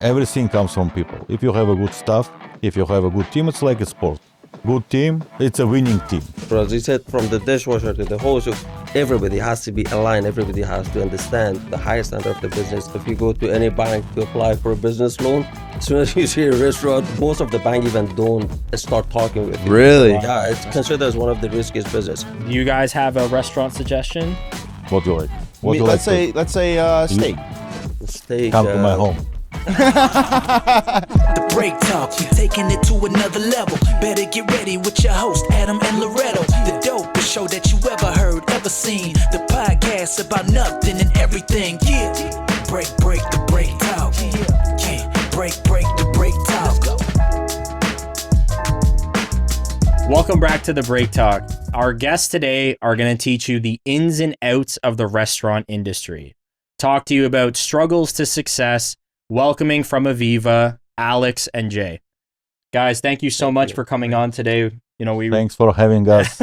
Everything comes from people. If you have a good staff, if you have a good team, it's like a sport. Good team, it's a winning team. As you said, from the dishwasher to the hose, everybody has to be aligned. Everybody has to understand the highest standard of the business. If you go to any bank to apply for a business loan, as soon as you see a restaurant, most of the bank even don't start talking with you. Really? Yeah, it's considered as one of the riskiest business. Do you guys have a restaurant suggestion? What do you like? What do you let's like say steak. Steak. Come to my home. The break talk, taking it to another level. Better get ready with your host, Adam and Loretto. The dopest show that you ever heard, ever seen. The podcast about nothing and everything. Yeah, break the break talk. Yeah, break the break talk. Welcome back to the Break Talk. Our guests today are going to teach you the ins and outs of the restaurant industry. Talk to you about struggles to success, welcoming from Evviva, Alex and Jay. Guys, thank you so much for coming on today. You know, Thanks for having us.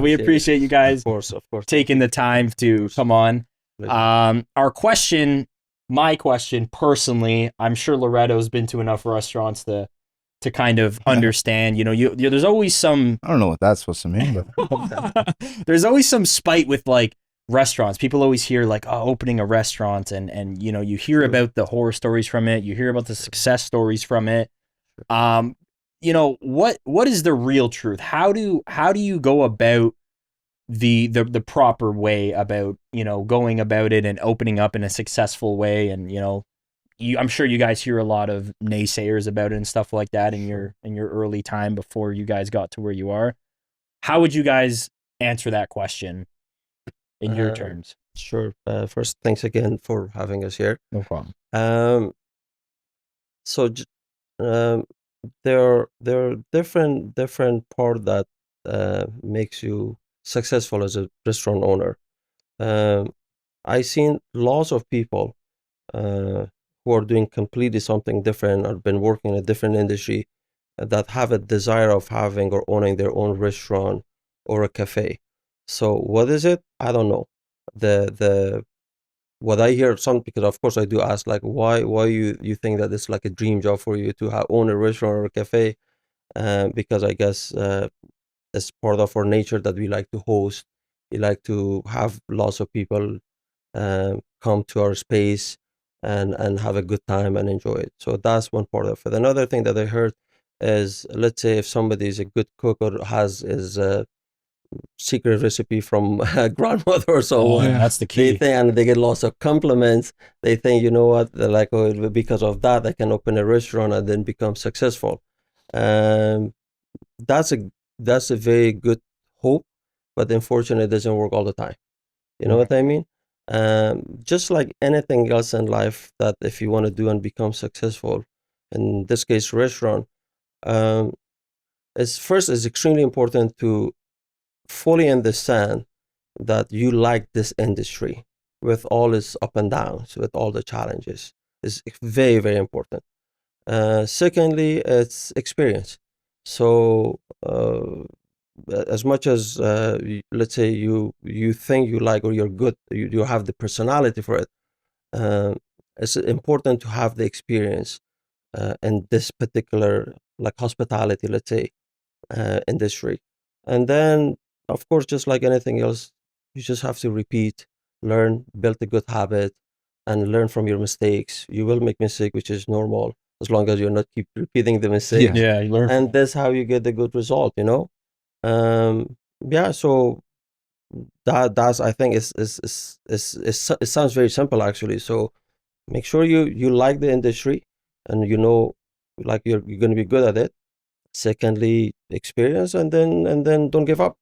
we appreciate you guys Of course. taking the time to come on. My question personally, I'm sure Loretto's been to enough restaurants to kind of understand, you know, there's always some, I don't know what that's supposed to mean, but there's always some spite with like restaurants. People always hear like, oh, opening a restaurant and, you know, you hear about the horror stories from it. You hear about the success stories from it. You know, what is the real truth? How do you go about the proper way about, you know, going about it and opening up in a successful way? And, you know, I'm sure you guys hear a lot of naysayers about it and stuff like that in your early time before you guys got to where you are. How would you guys answer that question in your terms? Sure. First, thanks again for having us here. No problem. So there are different part that makes you successful as a restaurant owner. I seen lots of people who are doing completely something different or been working in a different industry that have a desire of having or owning their own restaurant or a cafe. So what is it? I don't know. The what I hear because of course I do ask like why you think that it's like a dream job for you to own a restaurant or a cafe, because I guess it's part of our nature that we like to host. We like to have lots of people come to our space and have a good time and enjoy it. So that's one part of it. Another thing that I heard is, let's say if somebody is a good cook or has his secret recipe from a grandmother or so, That's the they key. think, and they get lots of compliments. They think, you know what, they're like, oh, because of that, I can open a restaurant and then become successful. Um, that's a very good hope, but unfortunately, it doesn't work all the time. You know what I mean? Just like anything else in life, that if you want to do and become successful, in this case, restaurant, it's extremely important to fully understand that you like this industry with all its up and downs, with all the challenges. Is very, very important. Secondly, it's experience. So as much as let's say you think you like or you're good, you have the personality for it, it's important to have the experience in this particular like hospitality, let's say, industry. And then of course, just like anything else, you just have to repeat, learn, build a good habit, and learn from your mistakes. You will make mistake, which is normal, as long as you're not keep repeating the mistake. Yeah, you learn. And that's how you get the good result, you know. Yeah, so that's I think it sounds very simple actually. So make sure you like the industry and you know like you're going to be good at it. Secondly, experience, and then don't give up.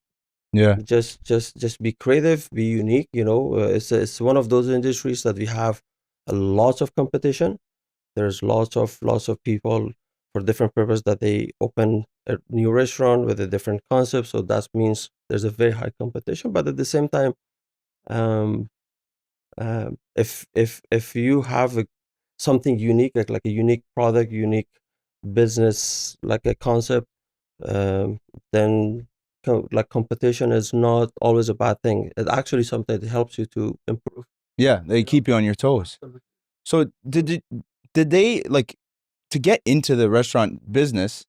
yeah, Just be creative, be unique, you know. It's one of those industries that we have a lot of competition. There's lots of people for different purpose that they open a new restaurant with a different concept, so that means there's a very high competition. But at the same time, um, if you have something unique, like a unique product, unique business, like a concept, then like competition is not always a bad thing. It actually something that helps you to improve. yeah. They keep you on your toes. So did they like to get into the restaurant business?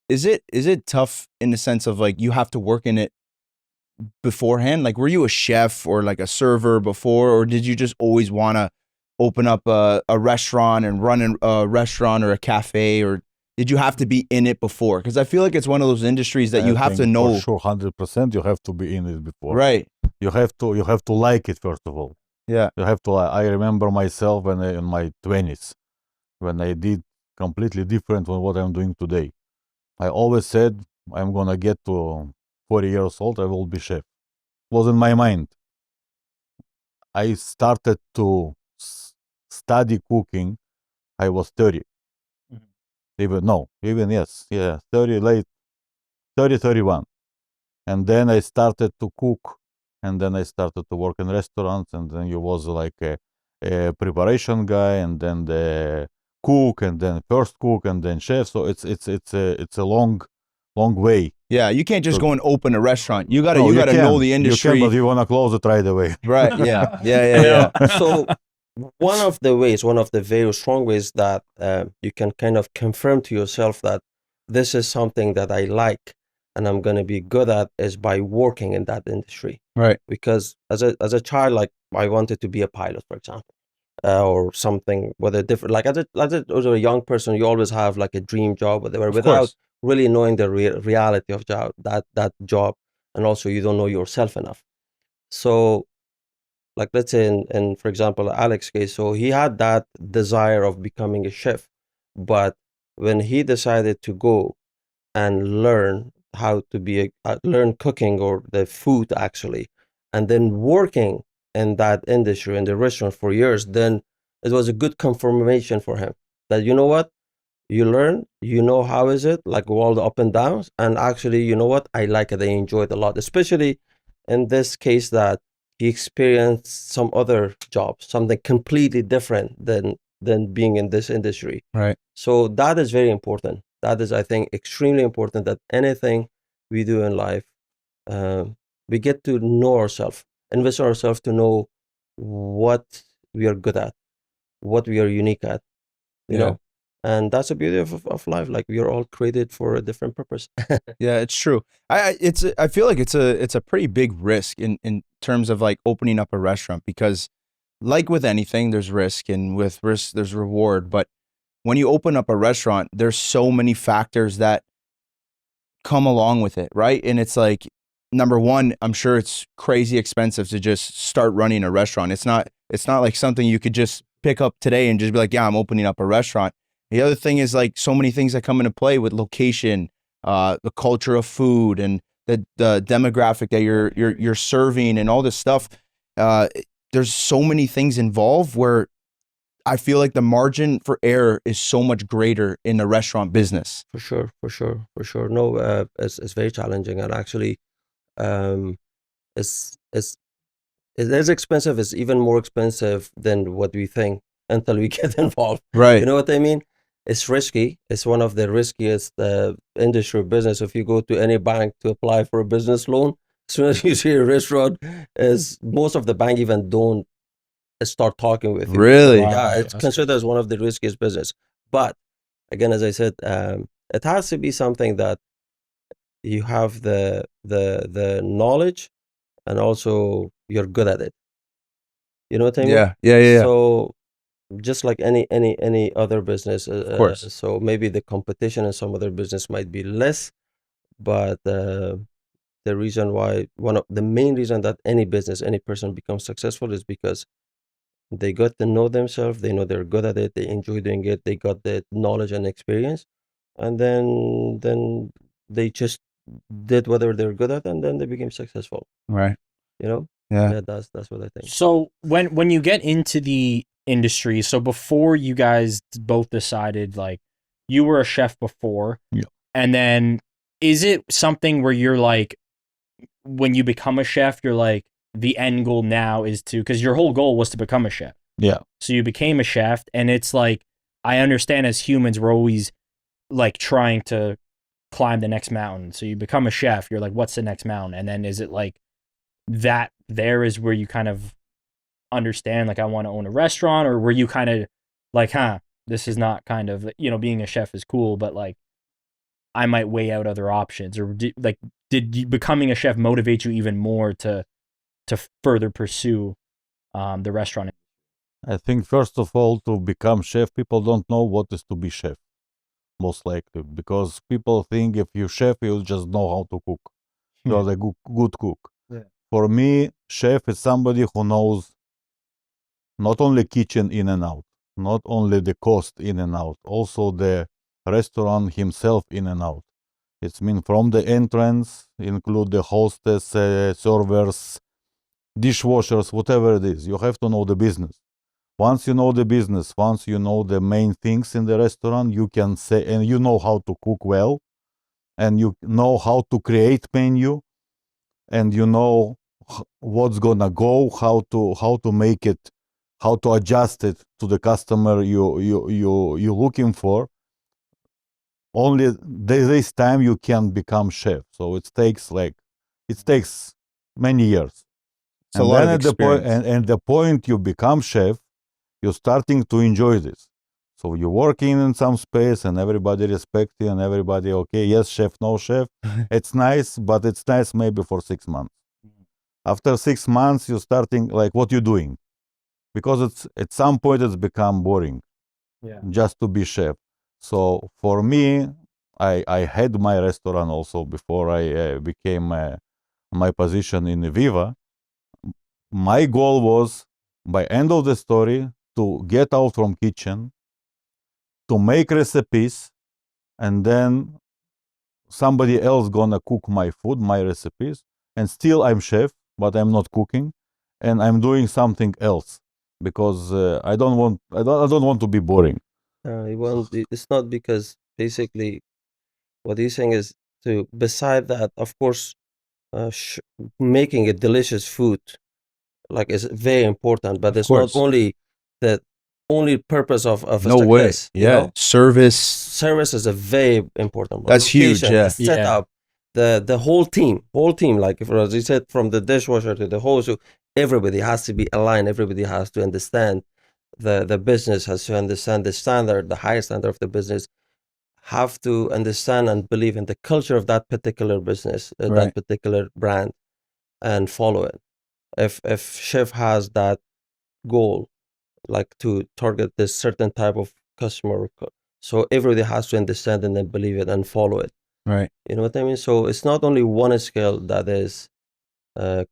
Is it tough in the sense of like you have to work in it beforehand? Like, were you a chef or like a server before, or did you just always want to open up a restaurant and run a restaurant or a cafe, or did you have to be in it before? Because I feel like it's one of those industries that you I have to think know. for sure, 100%. You have to be in it before. Right. You have to like it first of all. Yeah. You have to. I remember myself when in my 20s, when I did completely different from what I'm doing today. I always said I'm gonna get to 40 years old. I will be chef. Was in my mind. I started to study cooking. I was 30. Even yes, yeah, 30, late 30, 31. And then I started to cook, and then I started to work in restaurants, and then you was like a preparation guy, and then the cook, and then first cook, and then chef. So it's a long way. Yeah, you can't just So- go and open a restaurant. You gotta No, you gotta can. know the You industry. can, but you wanna close it right away. Right. Yeah. Yeah. So one of the very strong ways that you can kind of confirm to yourself that this is something that I like and I'm going to be good at is by working in that industry. Right. Because as a child, like I wanted to be a pilot, for example, or something, whether different, like as a young person, you always have like a dream job, whatever, Of without course. really knowing the reality of that job, and also you don't know yourself enough. So like let's say in for example Alex case, so he had that desire of becoming a chef, but when he decided to go and learn how to learn cooking or the food actually, and then working in that industry in the restaurant for years, then it was a good confirmation for him that you know what, you learn, you know how is it like all the up and downs, and actually you know what, I like it, I enjoy it a lot, especially in this case that he experienced some other job, something completely different than being in this industry. Right. So that is very important. That is, I think, extremely important that anything we do in life, we get to know ourselves, invest ourselves to know what we are good at, what we are unique at, you Yeah. know. And that's the beauty of life. Like we are all created for a different purpose. Yeah, it's true. I feel like it's a pretty big risk in terms of like opening up a restaurant, because like with anything, there's risk, and with risk there's reward. But when you open up a restaurant, there's so many factors that come along with it, right? And it's like, number one, I'm sure it's crazy expensive to just start running a restaurant. It's not like something you could just pick up today and just be like, yeah, I'm opening up a restaurant. The other thing is like so many things that come into play with location, the culture of food, and the demographic that you're serving, and all this stuff. There's so many things involved where I feel like the margin for error is so much greater in the restaurant business. For sure, for sure, for sure. No, it's very challenging, and actually, um, it's it is expensive. It's even more expensive than what we think until we get involved. Right. You know what I mean? It's risky. It's one of the riskiest industry business. If you go to any bank to apply for a business loan, as soon as you see a restaurant, is most of the bank even don't start talking with you. Really? Wow. Yeah, it's That's considered as one of the riskiest business. But again, as I said, it has to be something that you have the knowledge, and also you're good at it. You know what I mean? Yeah. So just like any other business, Of course. so maybe the competition in some other business might be less, but the reason why one of the main reason that any business, any person becomes successful is because they got to know themselves, they know they're good at it, they enjoy doing it, they got the knowledge and experience, and then they just did whatever they're good at, and then they became successful. Right. You know? Yeah. Yeah, that's what I think. So when you get into the industry, so before you guys both decided, like, you were a chef before, Yeah. and then is it something where you're like, when you become a chef, you're like, the end goal now is to, because your whole goal was to become a chef. Yeah. So you became a chef, and it's like, I understand as humans, we're always like trying to climb the next mountain. So you become a chef, you're like, what's the next mountain? And then is it like that there is where you kind of understand, like, I want to own a restaurant, or were you kind of like, this is not kind of, you know, being a chef is cool, but like I might weigh out other options? Or did becoming a chef motivate you even more to further pursue the restaurant? I think first of all, to become chef, people don't know what is to be chef, most likely, because people think if you chef, you just know how to cook. You're a good cook. Yeah. For me, chef is somebody who knows not only kitchen in and out, not only the cost in and out, also the restaurant himself in and out. It's mean from the entrance, include the hostess, servers, dishwashers, whatever it is. You have to know the business. Once you know the business, once you know the main things in the restaurant, you can say, and you know how to cook well, and you know how to create menu, and you know what's gonna go, how to make it, how to adjust it to the customer you looking for. Only this time you can become chef. So it takes many years. It's a And lot then of at the point experience. and the point you become chef, you're starting to enjoy this. So you're working in some space and everybody respects you and everybody, okay, yes, chef, no chef. It's nice, but it's nice maybe for 6 months. After 6 months, you're starting like what you're doing. Because it's at some point it's become boring Yeah. just to be chef. So for me, I had my restaurant also before I became my position in Evviva. My goal was by end of the story to get out from kitchen, to make recipes, and then somebody else gonna cook my food, my recipes, and still I'm chef, but I'm not cooking, and I'm doing something else because I don't want to be boring. It's not because basically what he's saying is to, beside that, of course, sh making a delicious food like is very important, but Of it's not course. only the only purpose of a No way. success, you Yeah. know? Service. Service is a very important one. That's huge, Location, yeah. the setup, the whole team. Like if, as you said, from the dishwasher to the host, so everybody has to be aligned. Everybody has to understand the business, has to understand the standard, the higher standard of the business, have to understand and believe in the culture of that particular business, Right. that particular brand, and follow it. If chef has that goal, like to target this certain type of customer, so everybody has to understand and then believe it and follow it. Right. You know what I mean? So it's not only one skill that is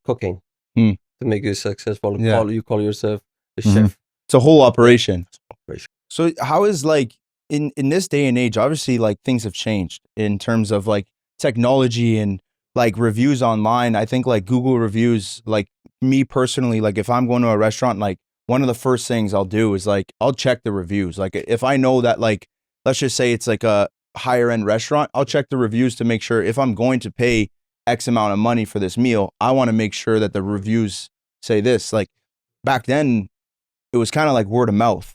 cooking Hmm. to make you successful. Yeah. You call yourself a Mhm. chef. It's a whole operation. Operation. So how is like in this day and age, obviously like things have changed in terms of like technology and like reviews online. I think like Google reviews, like me personally, like if I'm going to a restaurant, like one of the first things I'll do is like I'll check the reviews. Like if I know that like let's just say it's like a higher end restaurant, I'll check the reviews to make sure if I'm going to pay X amount of money for this meal, I want to make sure that the reviews say this. Like back then it was kind of like word of mouth.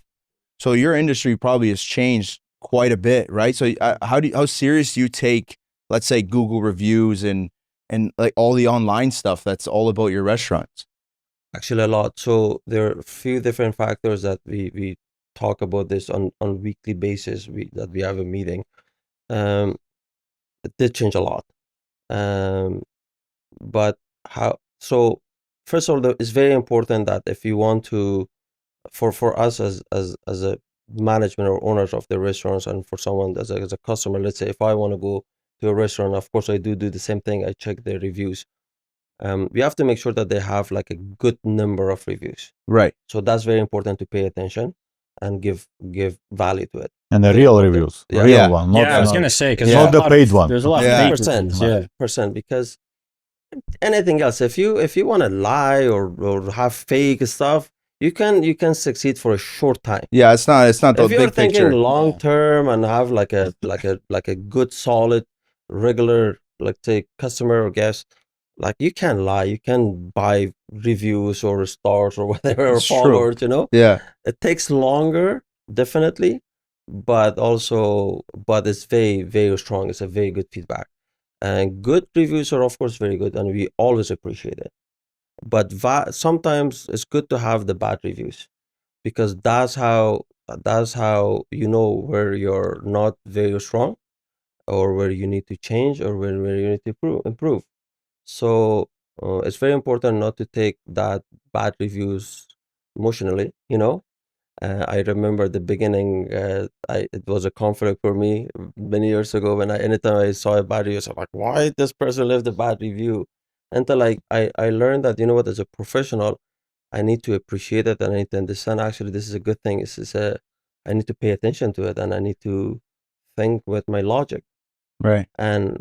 So your industry probably has changed quite a bit, right? So how serious do you take, let's say, Google reviews and like all the online stuff that's all about your restaurants? Actually, a lot. So there are a few different factors that we talk about this on weekly basis. That we have a meeting. It did change a lot. But how? So first of all, it's very important that if you want to, for us as a management or owners of the restaurants, and for someone as a customer, let's say if I want to go to a restaurant, of course I do the same thing. I check their reviews. We have to make sure that they have like a good number of reviews. Right. So that's very important to pay attention and give value to it. And the Very real important. reviews, Yeah. real Yeah. one, not Yeah, I was not, gonna say because Yeah. not the paid one. There's a lot Yeah. of fake 100%, reviews. Yeah, 100%, because anything else, if you want to lie or have fake stuff, you can succeed for a short time. Yeah, it's not the If you're big thinking picture. long term and have like a good solid regular, let's say, customer or guest, like you can lie, you can buy reviews or stars or whatever or It's true. followers, you know. Yeah. It takes longer, definitely, but it's very, very strong. It's a very good feedback. And good reviews are, of course, very good, and we always appreciate it. But sometimes it's good to have the bad reviews because that's how that's how you know where you're not very strong, or where you need to change, or where you need to improve. So it's very important not to take that bad reviews emotionally, you know. I remember the beginning. It was a conflict for me many years ago when anytime I saw a bad review, I'm like, why this person left a bad review? Until I learned that, you know what, as a professional, I need to appreciate it, and I need to understand actually this is a good thing. This is I need to pay attention to it, and I need to think with my logic. Right. And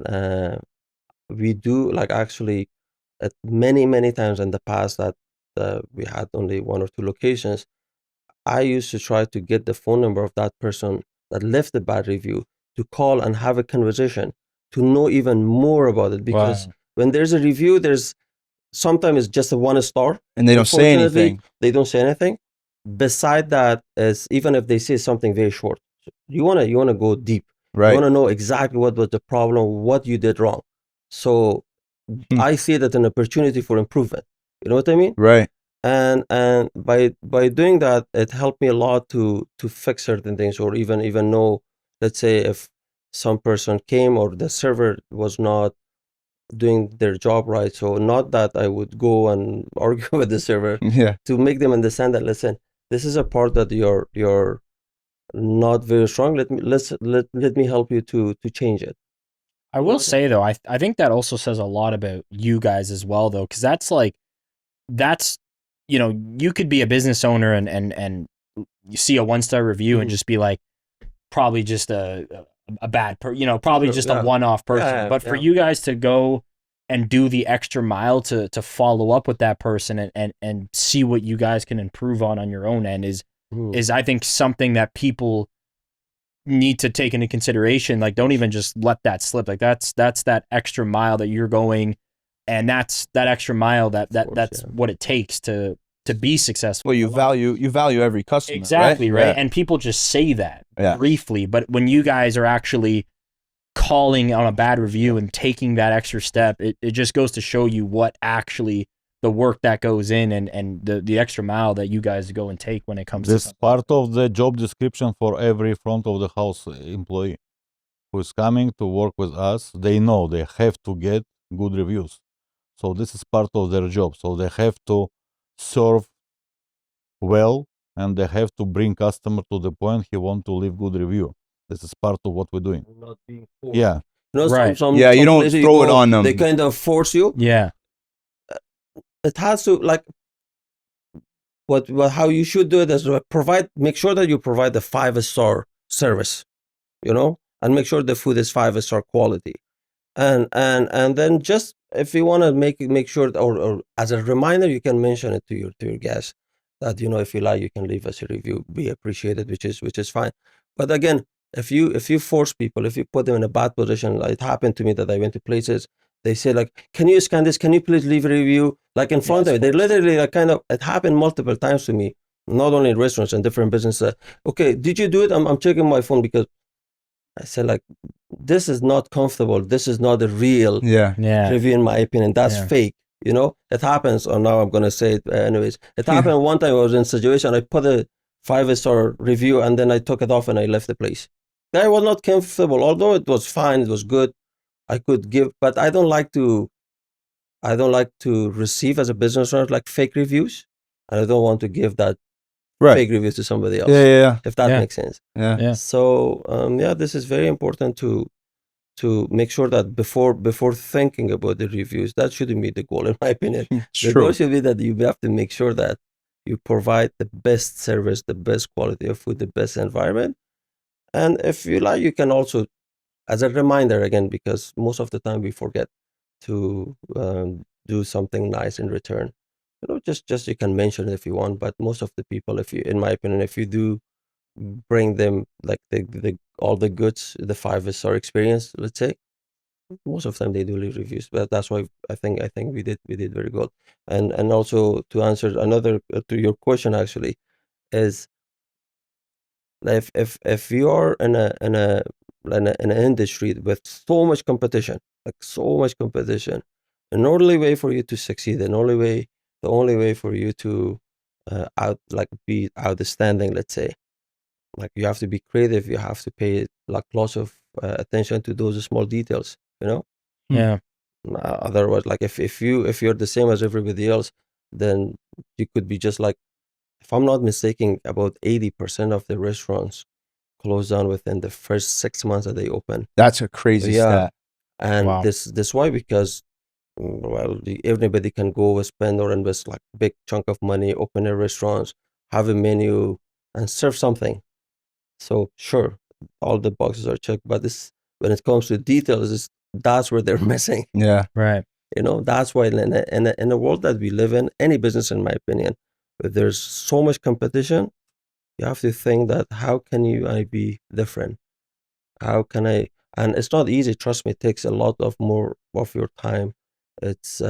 we do, like, actually, at many times in the past that we had only one or two locations, I used to try to get the phone number of that person that left the bad review, to call and have a conversation, to know even more about it. Because Wow. when there's a review, there's sometimes it's just a 1 star. And they don't say Unfortunately, anything. they don't say anything. Beside that, is even if they say something very short, you wanna go deep. You Right. wanna know exactly what was the problem, what you did wrong. So Hmm. I see that an opportunity for improvement. You know what I mean? Right. And by doing that, it helped me a lot to fix certain things, or even know, let's say, if some person came or the server was not doing their job right. So not that I would go and argue with the server, Yeah. to make them understand that, listen, this is a part that you're not very strong. Let me help you to change it. I will say though, I think that also says a lot about you guys as well though, because that's you could be a business owner and you see a 1-star review and Mhm. just be like, probably just a bad probably Sure, just a yeah. one-off person. Yeah, But for yeah. you guys to go and do the extra mile to follow up with that person and see what you guys can improve on your own end Mhm. is I think something that people need to take into consideration. Like, don't even just let that slip. Like, that's that extra mile that you're going, and that's that extra mile course, that's yeah. what it takes to be successful. Well, you value every customer. Exactly, right? Yeah. And people just say that Yeah. briefly, but when you guys are actually calling on a bad review and taking that extra step, it just goes to show you what actually the work that goes in, and the extra mile that you guys go and take when it comes to This something. part of the job description for every front of the house employee who is coming to work with us. They know they have to get good reviews. So this is part of their job. So they have to serve well, and they have to bring customer to the point he want to leave good review. This is part of what we're doing. Not being forced. Yeah. You know, Right. Yeah, you some don't places throw it on they them. kind of force you. Yeah. It has to, like, what how you should do it is make sure that you provide the 5-star service, you know, and make sure the food is 5-star quality. And then, just if you want to make sure, or as a reminder, you can mention it to your guests that, you know, if you like, you can leave us a review, be appreciated, which is fine. But again, if you force people, if you put them in a bad position, like it happened to me, that I went to places, they say, like, can you scan this, can you please leave a review, like, in front Yes, of me. of They course. literally, like, kind of, it happened multiple times to me, not only in restaurants and different businesses. Okay, did you do it? I'm checking my phone, because I said, like, this is not comfortable. This is not a real Yeah. Yeah. review, in my opinion. That's Yeah. fake. You know, it happens. Or now I'm gonna say it anyways. It happened one time. I was in a situation. I put a 5-star review, and then I took it off and I left the place. I was not comfortable, although it was fine. It was good. I could give, but I don't like to. I don't like to receive, as a business owner, like, fake reviews, and I don't want to give that Right. fake reviews to somebody else. Yeah. Yeah. If that Yeah. makes sense. Yeah. Yeah. So yeah, this is very important to make sure that before thinking about the reviews, that shouldn't be the goal, in my opinion. It's The goal true. should be that you have to make sure that you provide the best service, the best quality of food, the best environment. And if you like, you can also, as a reminder again, because most of the time we forget to do something nice in return. You know, just you can mention it if you want, but most of the people, if you, in my opinion, if you do bring them, like, the all the goods, the 5-star experience, let's say, most of the time they do leave reviews. But that's why I think we did very good. And also, to answer another to your question, actually, is, if you are in an industry with so much competition, like, so much competition, the only way for you to succeed, the only way for you to be outstanding, let's say, like you have to be creative. You have to pay like lots of attention to those small details. Yeah. Otherwise, like if you're the same as everybody else, then you could be just like, if I'm not mistaken, about 80% of the restaurants close down within the first 6 months that they open. That's a crazy Yeah. stat. And Wow. this why, because well, everybody can go spend or invest like big chunk of money, open a restaurants, have a menu, and serve something. So sure, all the boxes are checked, but this, when it comes to details, that's where they're missing. Yeah. Right. That's why in a world that we live in, any business, in my opinion, where there's so much competition, you have to think that how can I be different? How can I? And it's not easy. Trust me, it takes a lot of more of your time. It's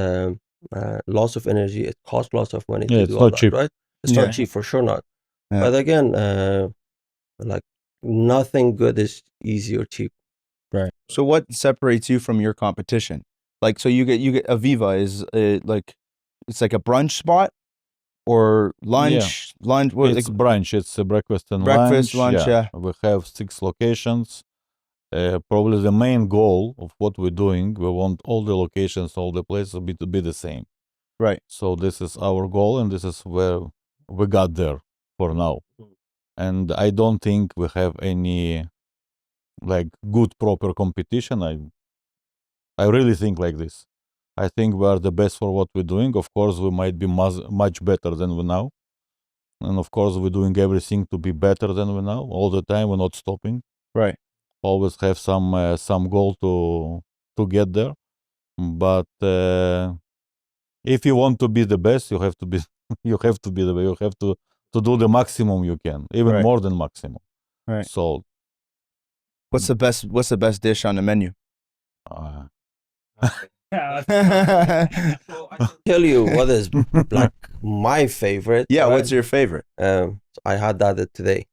lots of energy. It costs lots of money Yeah, to it's do all not that, cheap. right? It's Yeah. not cheap, for sure not. Yeah. But again, like nothing good is easy or cheap. So what separates you from your competition? Like, so you get Evviva is like, it's like a brunch spot or lunch, what, It's like brunch. It's breakfast and breakfast, lunch. lunch, yeah. We have 6 locations. Probably the main goal of what we're doing, we want all the locations, all the places to be the same. Right. So this is our goal, and this is where we got there for now. And I don't think we have any like good proper competition. I really think like this. I think we are the best for what we're doing. Of course, we might be much better than we now. And of course, we're doing everything to be better than we now all the time. We're not stopping. Right. Always have some goal to get there. But if you want to be the best, you have to be you have to be the you have to do the maximum you can, even Right. more than maximum. Right. So What's the best dish on the menu? uh, Tell you what is like my favorite. Yeah, right? what's your favorite? I had that today.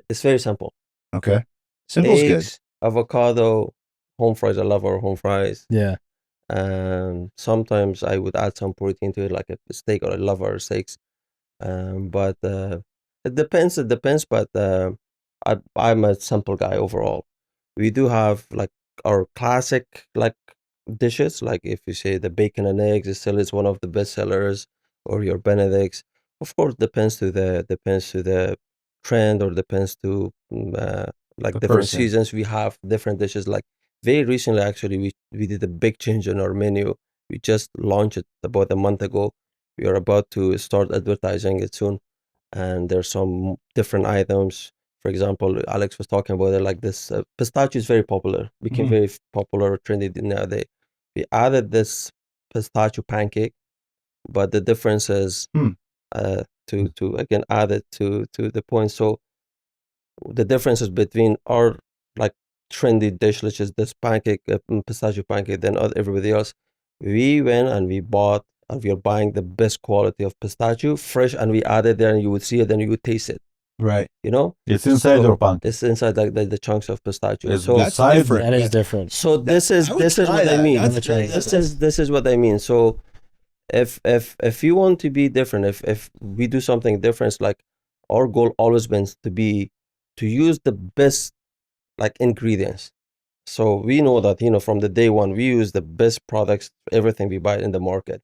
It's very simple. Okay. Simple's good. Eggs, avocado, home fries. I love our home fries. Yeah. Sometimes I would add some protein to it, like a steak, or I love our steaks. But it depends. It depends. But I'm a simple guy overall. We do have like our classic like dishes. Like if you say the bacon and eggs, it still is one of the best sellers, or your Benedicts. Of course, depends to the trend, or depends to like The different person. seasons. We have different dishes. Like very recently, actually, we did a big change in our menu. We just launched it about a month ago. We are about to start advertising it soon, and there's some different items. For example, Alex was talking about it, like this pistachio is very popular, became very popular, trendy nowadays. We added this pistachio pancake, but the difference is to again add it to the point. So the differences between our like trendy dish, which is this pancake, pistachio pancake, than everybody else, we went and we bought, and we are buying the best quality of pistachio, fresh, and we added there, and you would see it, and you would taste it. Right. it's inside your pan. It's inside like the chunks of pistachio. It's So good That's side. different. That is different. so this is I would this is try what I that. mean. That's- This is what I mean. So if you want to be different, if we do something different, it's like our goal always been to use the best like ingredients. So we know that from the day one we use the best products, everything we buy in the market.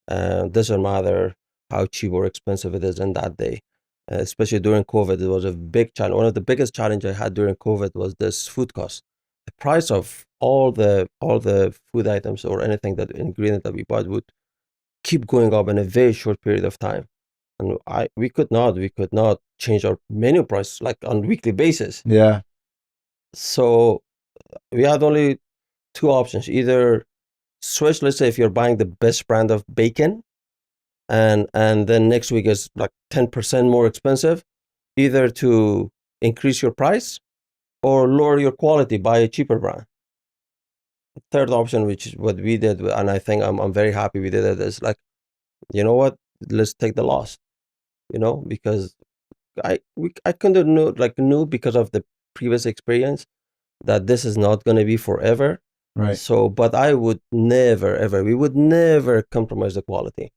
Doesn't matter how cheap or expensive it is in that day. Especially during COVID, it was a big challenge. One of the biggest challenge I had during COVID was this food cost. The price of all the food items or anything, that ingredient that we bought, would keep going up in a very short period of time. And we could not change our menu price like on weekly basis. Yeah. So we had only two options: either switch, let's say if you're buying the best brand of bacon, and then next week is like 10% more expensive, either to increase your price or lower your quality, buy a cheaper brand. Third option, which is what we did, and I think I'm very happy we did it, is like, you know what, let's take the loss, because I kind of knew because of the previous experience that this is not going to be forever. Right. So, but I would never ever, we would never compromise the quality.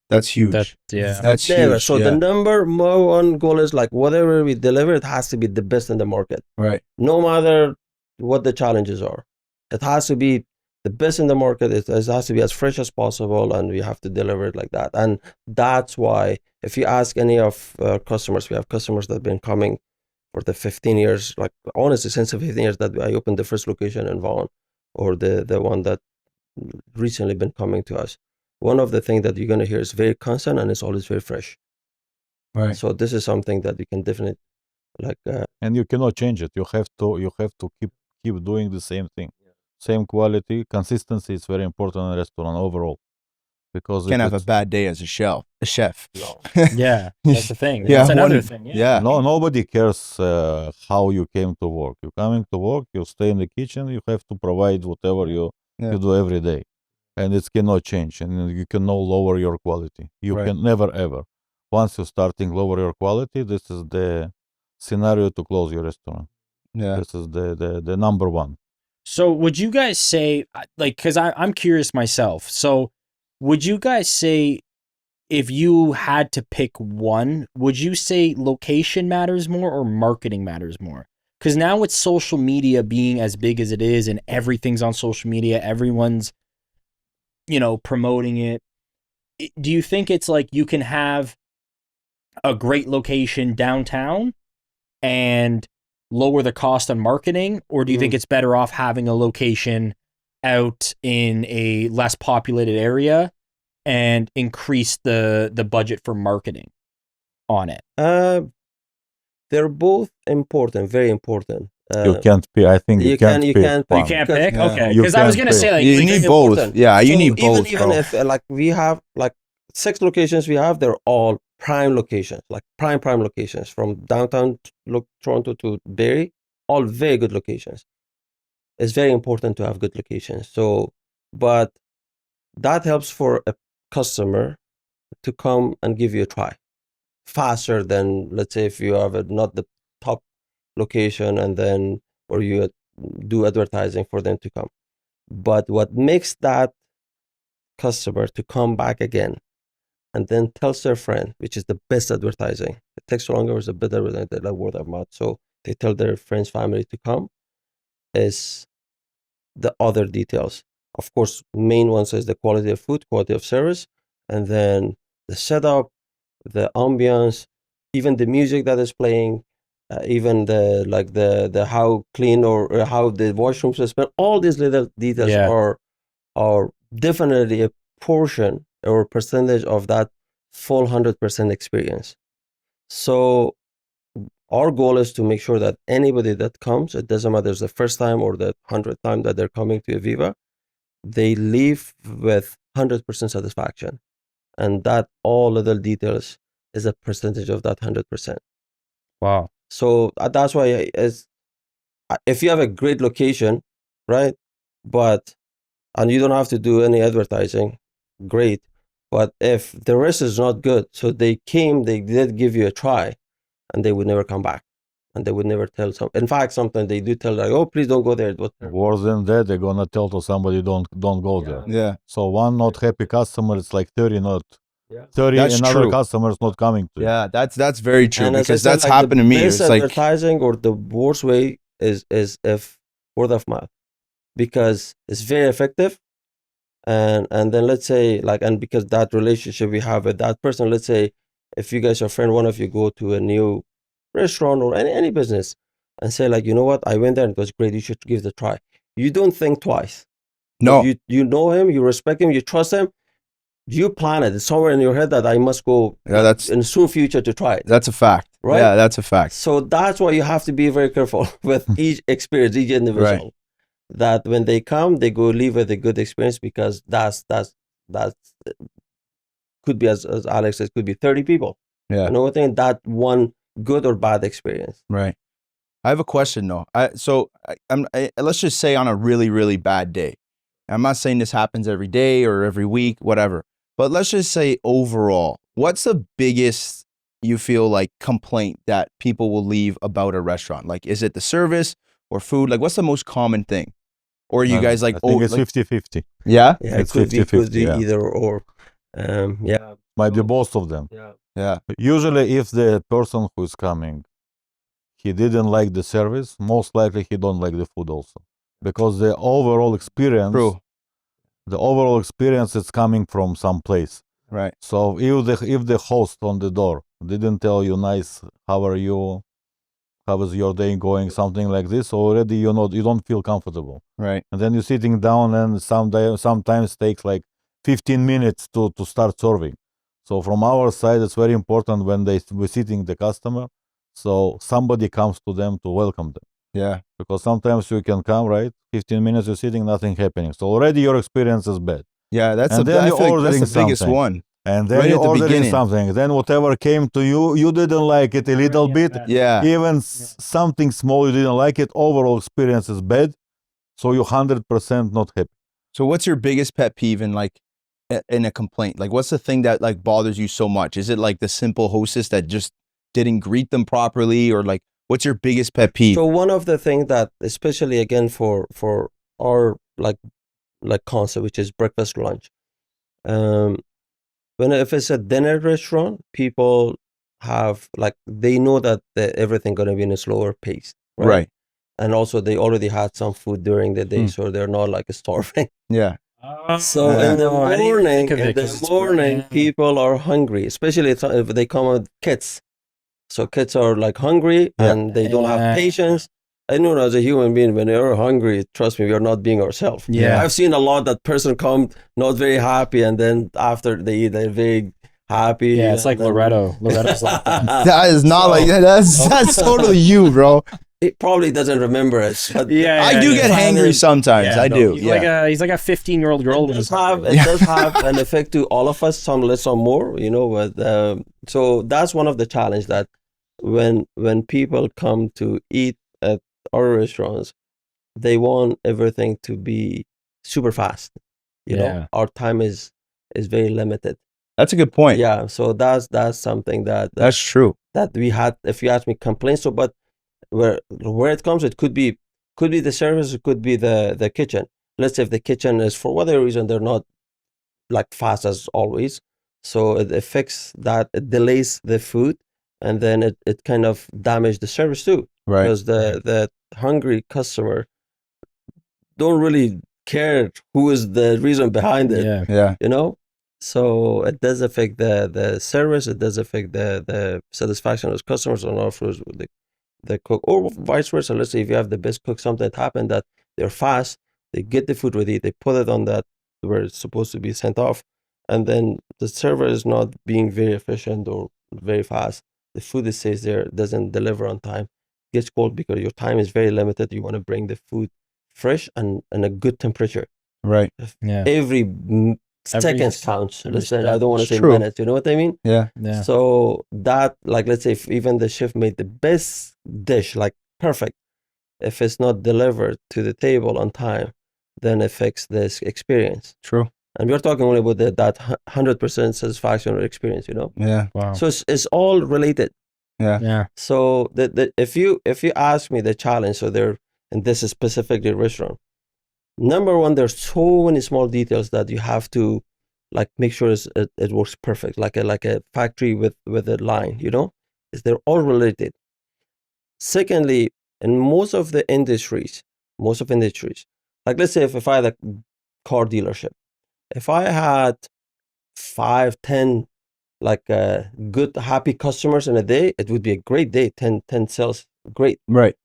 That's huge. Yeah. That's Never. huge. So yeah. the number one goal is like whatever we deliver, it has to be the best in the market, Right. no matter what the challenges are. It has to be the best in the market. It has to be as fresh as possible, and we have to deliver it like that. And that's why, if you ask any of our customers, we have customers that have been coming for the 15 years, like honestly, since the 15 years that I opened the first location in Vaughan, or the one that recently been coming to us. One of the things that you're going to hear is very constant, and it's always very fresh. Right. So this is something that you can definitely like. And you cannot change it. You have to keep doing the same thing, same quality. Consistency is very important in a restaurant overall, because Can't if have a it's, bad day as a chef. Yeah, that's the thing. Yeah, That's another one- thing. Yeah. no, nobody cares how you came to work. You coming to work, you stay in the kitchen. You have to provide whatever you Yeah. do every day, and it cannot change. And you can no lower your quality. You Right. can never ever. Once you starting lower your quality, this is the scenario to close your restaurant. Yeah. This is the number one. So would you guys say, like, because I'm curious myself. So would you guys say, if you had to pick one, would you say location matters more or marketing matters more? Because now with social media being as big as it is and everything's on social media, everyone's, promoting it. Do you think it's like you can have a great location downtown and lower the cost on marketing, or do you think it's better off having a location out in a less populated area and increase the budget for marketing on it? They're both important, very important. You can't pick. I think you can't pick can't one. You can't because- pick? Yeah. Okay. You Because I was can't going to say, pick. like, You Very need both. important. Yeah, you So need both, even bro. if like we have like 6 locations, we have, they're all prime locations, like prime locations, from downtown Toronto to Barrie, all very good locations. It's very important to have good locations. So, but that helps for a customer to come and give you a try faster than, let's say, if you have not the top location, and then, or you do advertising for them to come. But what makes that customer to come back again and then tells their friend, which is the best advertising. It takes longer, it's a better advertising than like word of mouth. So they tell their friends, family to come, is the other details. Of course, main ones is the quality of food, quality of service, and then the setup, the ambience, even the music that is playing, even the how clean or how the washrooms are spent. All these little details Yeah. are definitely a portion or percentage of that full 100% experience. So our goal is to make sure that anybody that comes, it doesn't matter if it's the first time or the 100th time that they're coming to Evviva, they leave with 100% satisfaction. And that all little details is a percentage of that 100%. Wow. So that's why if you have a great location, right? And you don't have to do any advertising, great. But if the rest is not good, so they did give you a try, and they would never come back, and they would never tell some. In fact, sometimes they do tell, like, oh, please don't go there. Worse than that, they're gonna tell to somebody don't go there. Yeah. So one not happy customer is like 30 not Yeah. 30 That's another true. customers not coming to you. Yeah, that's very true, And as I because said, that's like, happened to me. The best It's like, advertising, or the worst way, is if word of mouth, because it's very effective. And then let's say, like, and because that relationship we have with that person, let's say if you guys are friend, one of you go to a new restaurant or any business and say, like, you know what, I went there and it was great, you should give it a try. You don't think twice. no, You know him, you respect him, you trust him, you plan it. It's somewhere in your head that I must go yeah, that's in soon future to try it. that's a fact. Right? Yeah, that's a fact. So that's why you have to be very careful with each experience, each individual. That when they come, they go leave with a good experience, because that's could be, as Alex says, could be 30 people. Yeah. You know what I mean? That one good or bad experience. Right. I have a question though. Let's just say on a really, really bad day. I'm not saying this happens every day or every week, whatever. But let's just say overall, what's the biggest, you feel like, complaint that people will leave about a restaurant? Like, is it the service or food? Like, what's the most common thing? Or are you guys like, I think it's like, 50-50. yeah? Yeah, it It's could be 50-50, yeah. either or. Yeah. Might be So, both of them. yeah. Yeah. Usually, if the person who is coming, he didn't like the service, most likely he don't like the food also, because the overall experience, True. is coming from some place. Right. So if the host on the door didn't tell you nice, how are you, how is your day going, something like this, already you don't feel comfortable. Right. And then you're sitting down, and sometimes takes like 15 minutes to start serving. So from our side, it's very important when we're sitting the customer, so somebody comes to them to welcome them. Yeah. Because sometimes you can come, right? 15 minutes you're sitting, nothing happening. So already your experience is bad. Yeah. That's And then I you're feel like that's ordering the biggest something. one. And then Right you're at the ordering beginning. something. Then whatever came to you, you didn't like it a little bit. Yeah. Even something small, you didn't like it. Overall experience is bad. So you're 100% not happy. So what's your biggest pet peeve in like in a complaint? Like what's the thing that like bothers you so much? Is it like the simple hostess that just didn't greet them properly, or like what's your biggest pet peeve? So one of the things that, especially again for our like concept, which is breakfast lunch, when if it's a dinner restaurant, people have like they know that everything gonna be in a slower pace, Right. And also they already had some food during the day, Hmm. so they're not like starving. Yeah. So Yeah. in the I didn't even morning, think of it 'cause it's yeah. people are hungry, especially if they come with kids. So kids are like hungry Yeah. and they don't Yeah. have patience. I know as a human being, when you're hungry, trust me, we are not being ourselves. Yeah. I've seen a lot that person come not very happy, and then after they eat, they're very happy. Yeah, it's and like then- Loretto. Loretto's like that. That is not So- like that's totally you, bro. It probably doesn't remember it. But Yeah, I do yeah. get hangry sometimes. Yeah, I no, do. He's Yeah. like a 15-year-old girl. It when does he's have hungry. it does have an effect to all of us, some less, some more, but so that's one of the challenge that when people come to eat at our restaurants, they want everything to be super fast. Yeah. Our time is very limited. That's a good point. Yeah, so that's something that That's true. that we had. If you ask me, complaints. So, but where it comes, it could be the service, it could be the kitchen. Let's say if the kitchen is for whatever reason they're not like fast as always, so it affects that, it delays the food, and then it kind of damage the service too, Right. because the hungry customer don't really care who is the reason behind it. Yeah. Yeah. So it does affect the service, it does affect the satisfaction of customers, and also the cook, or vice versa. Let's say if you have the best cook, something happened that they're fast, they get the food ready, they put it on that where it's supposed to be sent off, and then the server is not being very efficient or very fast. The food that stays there doesn't deliver on time, gets cold because your time is very limited. You want to bring the food fresh and a good temperature. Right. Yeah. Every Every seconds counts. every Listen, step. I don't want to It's say true. minutes. You know what I mean? Yeah. Yeah. So that, like, let's say if even the chef made the best dish, like perfect, if it's not delivered to the table on time, then it affects this experience. True. And we're talking only about that 100% satisfaction or experience. Yeah. Wow. So it's all related. Yeah. So if you ask me the challenge, so there, and this is specifically restaurant. Number one, there's so many small details that you have to like make sure it works perfect, like a factory with a line. Is they're all related. Secondly, in most of industries, like let's say if I had a car dealership, if I had 5, 10 like good happy customers in a day, it would be a great day. 10 sales, great. Right.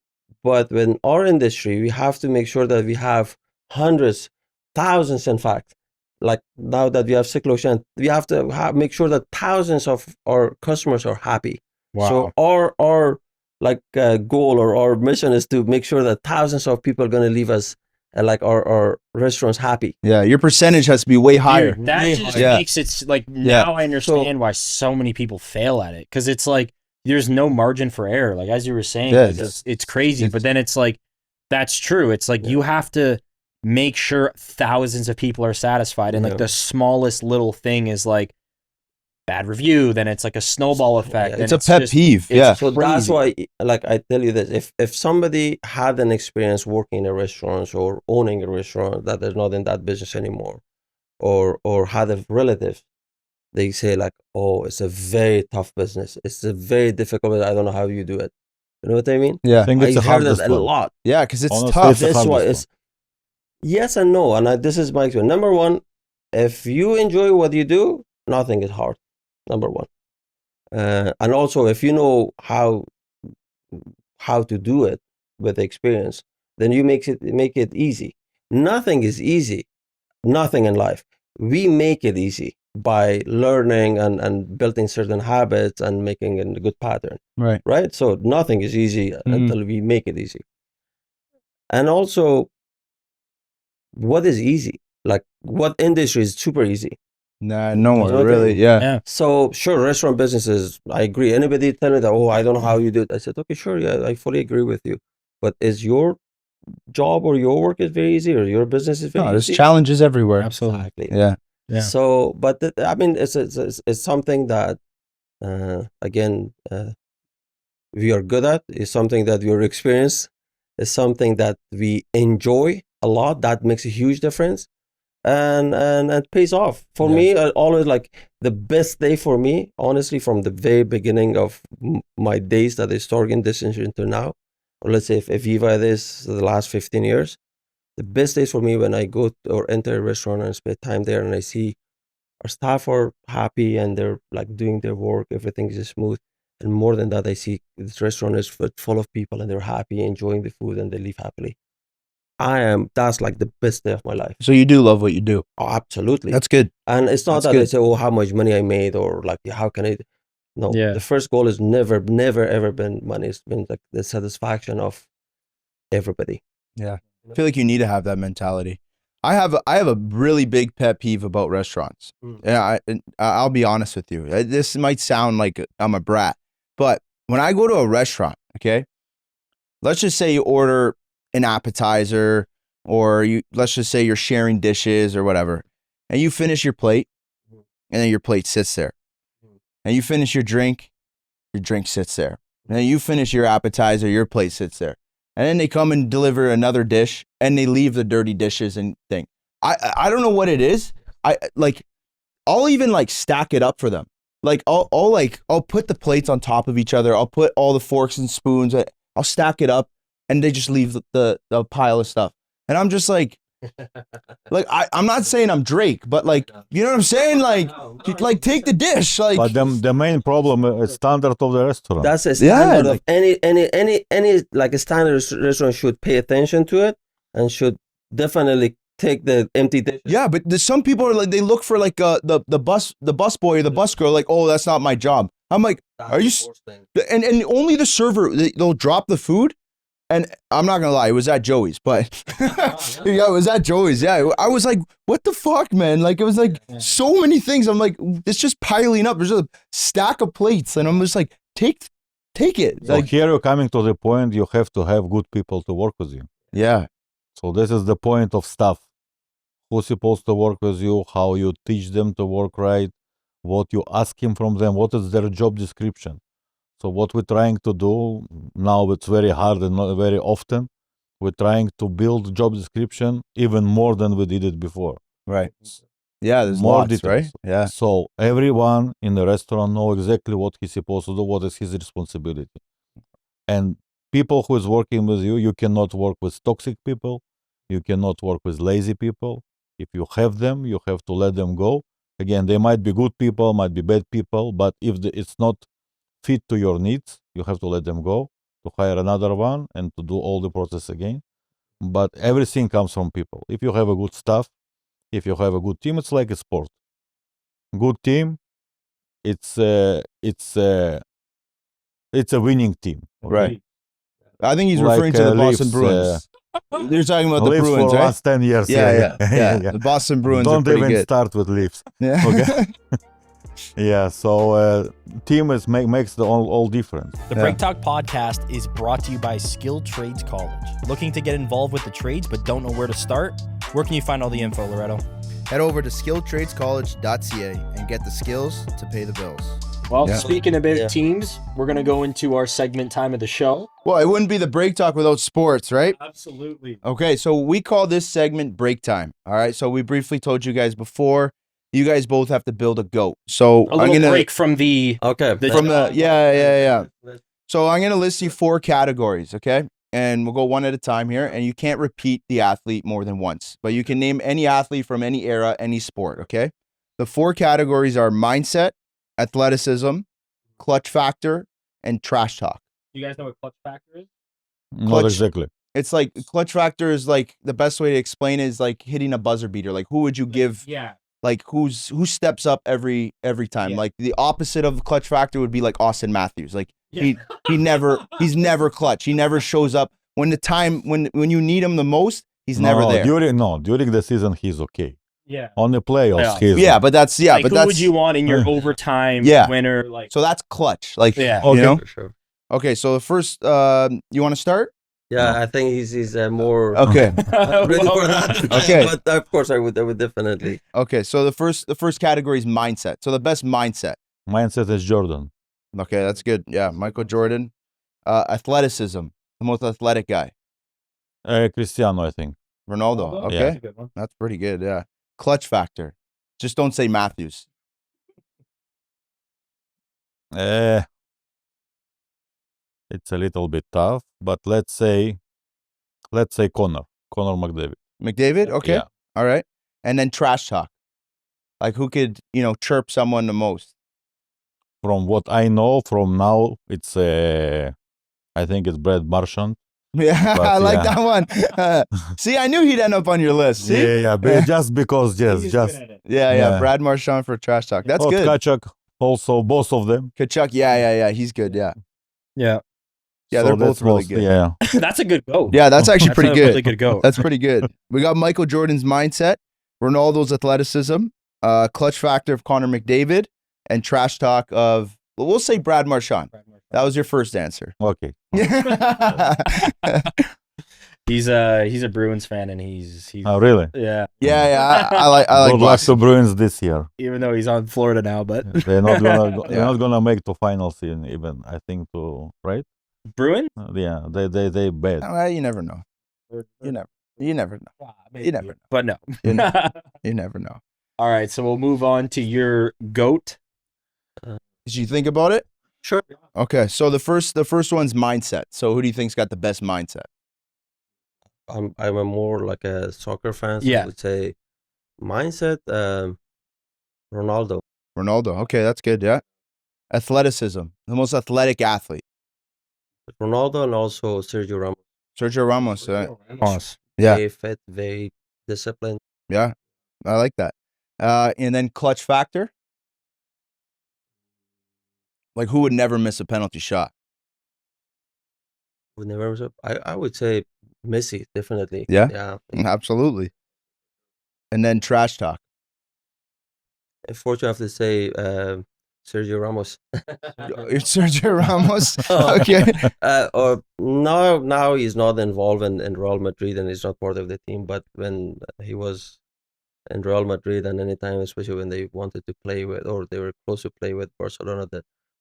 But in our industry, we have to make sure that we have hundreds, thousands, in fact. Like now that we have Cyclocean, we have to make sure that thousands of our customers are happy. Wow. So our like goal or our mission is to make sure that thousands of people are going to leave us like our restaurants happy. Yeah. Your percentage has to be way higher. Dude, that Way just higher. Yeah. makes it like Yeah. now I understand why so many people fail at it, because it's like there's no margin for error. Like as you were saying, Yeah, like, it's crazy. But then it's like that's true. It's like Yeah. you have to make sure thousands of people are satisfied, and like Yeah. the smallest little thing is like bad review, then it's like a snowball effect. Yeah, and It's a pet peeve. it's Yeah. So that's crazy. why, like I tell you this, if somebody had an experience working in a restaurant or owning a restaurant that is not in that business anymore, or had a relative they say like, oh, it's a very tough business. It's a very difficult. I don't know how you do it. You know what I mean? I Yeah. think it's I the heard hardest it a one. lot. Yeah, because it's Honestly, tough. it's the This why hardest it's yes and no. And this is my experience. Number one, if you enjoy what you do, nothing is hard. Number one. And also, if you know how to do it with experience, then you make it easy. Nothing is easy. Nothing in life. We make it easy by learning and building certain habits and making a good pattern. Right. Right. So nothing is easy until we make it easy. And also, what is easy? Like, what industry is super easy? Nah, no more, Okay. really. Yeah. Yeah. So sure, restaurant businesses, I agree. Anybody tell me that, oh, I don't know how you do it. I said, okay, sure, yeah, I fully agree with you. But is your job or your work is very easy, or your business is very No, there's easy? challenges everywhere. Absolutely. Exactly. Yeah. Yeah. So, but I mean, it's something that, again, we are good at. It's something that we're experienced. It's something that we enjoy a lot. That makes a huge difference. And it pays off for Yeah. me. I always like the best day for me, honestly, from the very beginning of my days that I started in this industry until now, or let's say if Evviva this the last 15 years, the best days for me when I go or enter a restaurant and spend time there and I see our staff are happy and they're like doing their work, everything is smooth. And more than that, I see this restaurant is full of people and they're happy, enjoying the food, and they leave happily. That's like the best day of my life. So you do love what you do. Oh, absolutely. That's good. And it's not That's that I good. say, oh, how much money I made, or like, how can I? No, Yeah. the first goal is never, ever been money. It's been like the satisfaction of everybody. I feel like you need to have that mentality. I have a really big pet peeve about restaurants. Yeah, I'll be honest with you. This might sound like I'm a brat, but when I go to a restaurant, okay, let's just say you order an appetizer, or let's just say you're sharing dishes or whatever, and you finish your plate, and then your plate sits there, and you finish your drink sits there, and then you finish your appetizer, your plate sits there. And then they come and deliver another dish, and they leave the dirty dishes and thing. I don't know what it is. I'll even like stack it up for them. Like I'll put the plates on top of each other. I'll put all the forks and spoons. I'll stack it up, and they just leave the pile of stuff. And I'm just like I'm not saying I'm Drake, but like, you know what I'm saying? Like take the dish. Like, But the main problem is standard of the restaurant. That's a standard like- of any like a standard restaurant should pay attention to it and should definitely take the empty dishes. yeah, but some people are like, they look for like the bus boy or the bus girl, like, oh, that's not my job. I'm like, are you? And only the server, they'll drop the food. And I'm not gonna lie, it was at Joey's, but yeah, it was at Joey's. Yeah, I was like, what the fuck, man? Like, it was like so many things. I'm like, it's just piling up. There's a stack of plates, and I'm just like, take it. So Like, here you're coming to the point you have to have good people to work with you. yeah, So this is the point of staff. Who's supposed to work with you, how you teach them to work right, what you ask him from them, what is their job description. So what we're trying to do now, it's very hard and not very often. We're trying to build job description even more than we did it before. right. Yeah, there's More lots, details. right? Yeah, So everyone in the restaurant know exactly what he's supposed to do, what is his responsibility. And people who is working with you, you cannot work with toxic people. You cannot work with lazy people. If you have them, you have to let them go. Again, they might be good people, might be bad people, but if it's not fit to your needs, you have to let them go, to hire another one, and to do all the process again. But everything comes from people. If you have a good staff, if you have a good team, it's like a sport. Good team, it's a winning team. right. I think he's Like, referring to the Boston Leafs, Bruins. You're talking about the Leafs Bruins, for right? last 10 years. Yeah. The Boston Bruins are Don't pretty even good. start with Leafs. Yeah. Okay. Yeah, so team makes the all difference. The Break Talk podcast is brought to you by Skilled Trades College. Looking to get involved with the trades but don't know where to start? Where can you find all the info, Loretto? Head over to skilledtradescollege.ca and get the skills to pay the bills. Well, Yeah. speaking about Yeah. teams, we're going to go into our segment time of the show. Well, it wouldn't be the break talk without sports, right? Absolutely. Okay, so we call this segment break time. All right, so we briefly told you guys before, You guys both have to build a goat. So A little break from the Okay. from the yeah. So I'm gonna list you 4 categories, okay? And we'll go one at a time here. And you can't repeat the athlete more than once, but you can name any athlete from any era, any sport, okay? The 4 categories are mindset, athleticism, clutch factor, and trash talk. You guys know what clutch factor is? Not Clutch- exactly. It's like clutch factor is like the best way to explain it is like hitting a buzzer beater. Like who would you give? Yeah. Like who steps up every time? Yeah. Like the opposite of clutch factor would be like Austin Matthews. Like he's never clutch. He never shows up when you need him the most. He's never there. During the season he's okay. Yeah. On the playoffs, Playoffs. he's Yeah, but that's Like, but who that's would you want in your overtime Yeah. winner? Like, so that's clutch. Like Yeah. you Okay. know. For sure. Okay, so the first, you want to start? Yeah, No. I think he's more Okay, ready for that. Okay. But of course, I would definitely. okay. So the first category is mindset. So the best mindset. mindset is Jordan. Okay, that's good. Yeah, Michael Jordan. Athleticism, the most athletic guy. Cristiano, I think. Ronaldo. Yeah. Okay, That's a good one. that's pretty good. Yeah. Clutch factor. Just don't say Matthews. It's a little bit tough, but let's say Connor McDavid. McDavid. Okay. Yeah. All right. And then trash talk. Like who could chirp someone the most? From what I know from now, it's I think it's Brad Marchand. Yeah, But, I like yeah. that one. See, I knew he'd end up on your list. See? Yeah, but just because, He's just good at it. Yeah. Yeah. Brad Marchand for trash talk. That's good. Tkachuk, also both of them. Kachuk. Yeah. He's good. Yeah. Yeah. Yeah, So they're both that's really most- good. Yeah, That's a good goat. Yeah, that's actually That's pretty a good. really good goat. That's pretty good. We got Michael Jordan's mindset, Ronaldo's athleticism, clutch factor of Connor McDavid, and trash talk of, we'll say Brad Marchand. That was your first answer. okay. He's a Bruins fan, and he's Oh, really? yeah. I like Good luck Boston. to Bruins this year. Even though he's on Florida now, but They're not gonna Yeah. not gonna make to finals even. I think right. Bruin. Yeah, they bad. Well, you never know. You never know. You never know. But no. You know. You never know. All right, so we'll move on to your goat. Did you think about it? Sure. Okay, so the first one's mindset. So who do you think's got the best mindset? I'm a more like a soccer fan. So Yeah. I would say mindset. Ronaldo. Ronaldo. Okay, that's good. Yeah. Athleticism, the most athletic athlete. Ronaldo and also Sergio Ramos. Sergio Ramos. Pause. Yeah. Very fit, very disciplined. Yeah, I like that. And then clutch factor. Like who would never miss a penalty shot? Would never miss I would say Messi, definitely. Yeah? Yeah. Absolutely. And then trash talk. Unfortunately, I have to say Sergio Ramos. It's Sergio Ramos. Oh. Okay. Or now he's not involved in Real Madrid and he's not part of the team. But when he was in Real Madrid and anytime, especially when they wanted to play with or they were close to play with Barcelona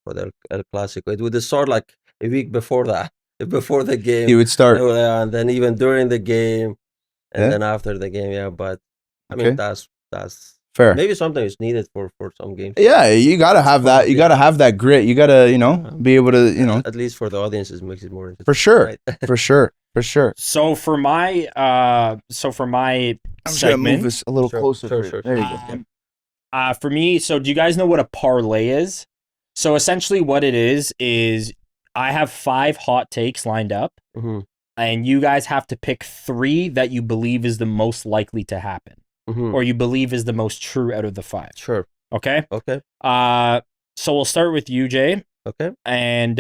for the El Clasico, it would start like a week before that, before the game. He would start. And then even during the game, and Yeah. then after the game, yeah. But I Okay. mean, that's Fair. maybe something is needed for some games. Yeah, you gotta have that. You gotta have that grit. You gotta, be able to, At least for the audiences, makes it more interesting. for sure, Right? for sure. So for my I'm just gonna segment, move this a little Sure, closer. sure, for you. sure, There you sure. go. for me, so do you guys know what a parlay is? So essentially, what it is I have 5 hot takes lined up, Mhm, and you guys have to pick 3 that you believe is the most likely to happen, mhm. or you believe is the most true out of the 5. Sure. Okay. Okay. So we'll start with you, Jay, Okay. and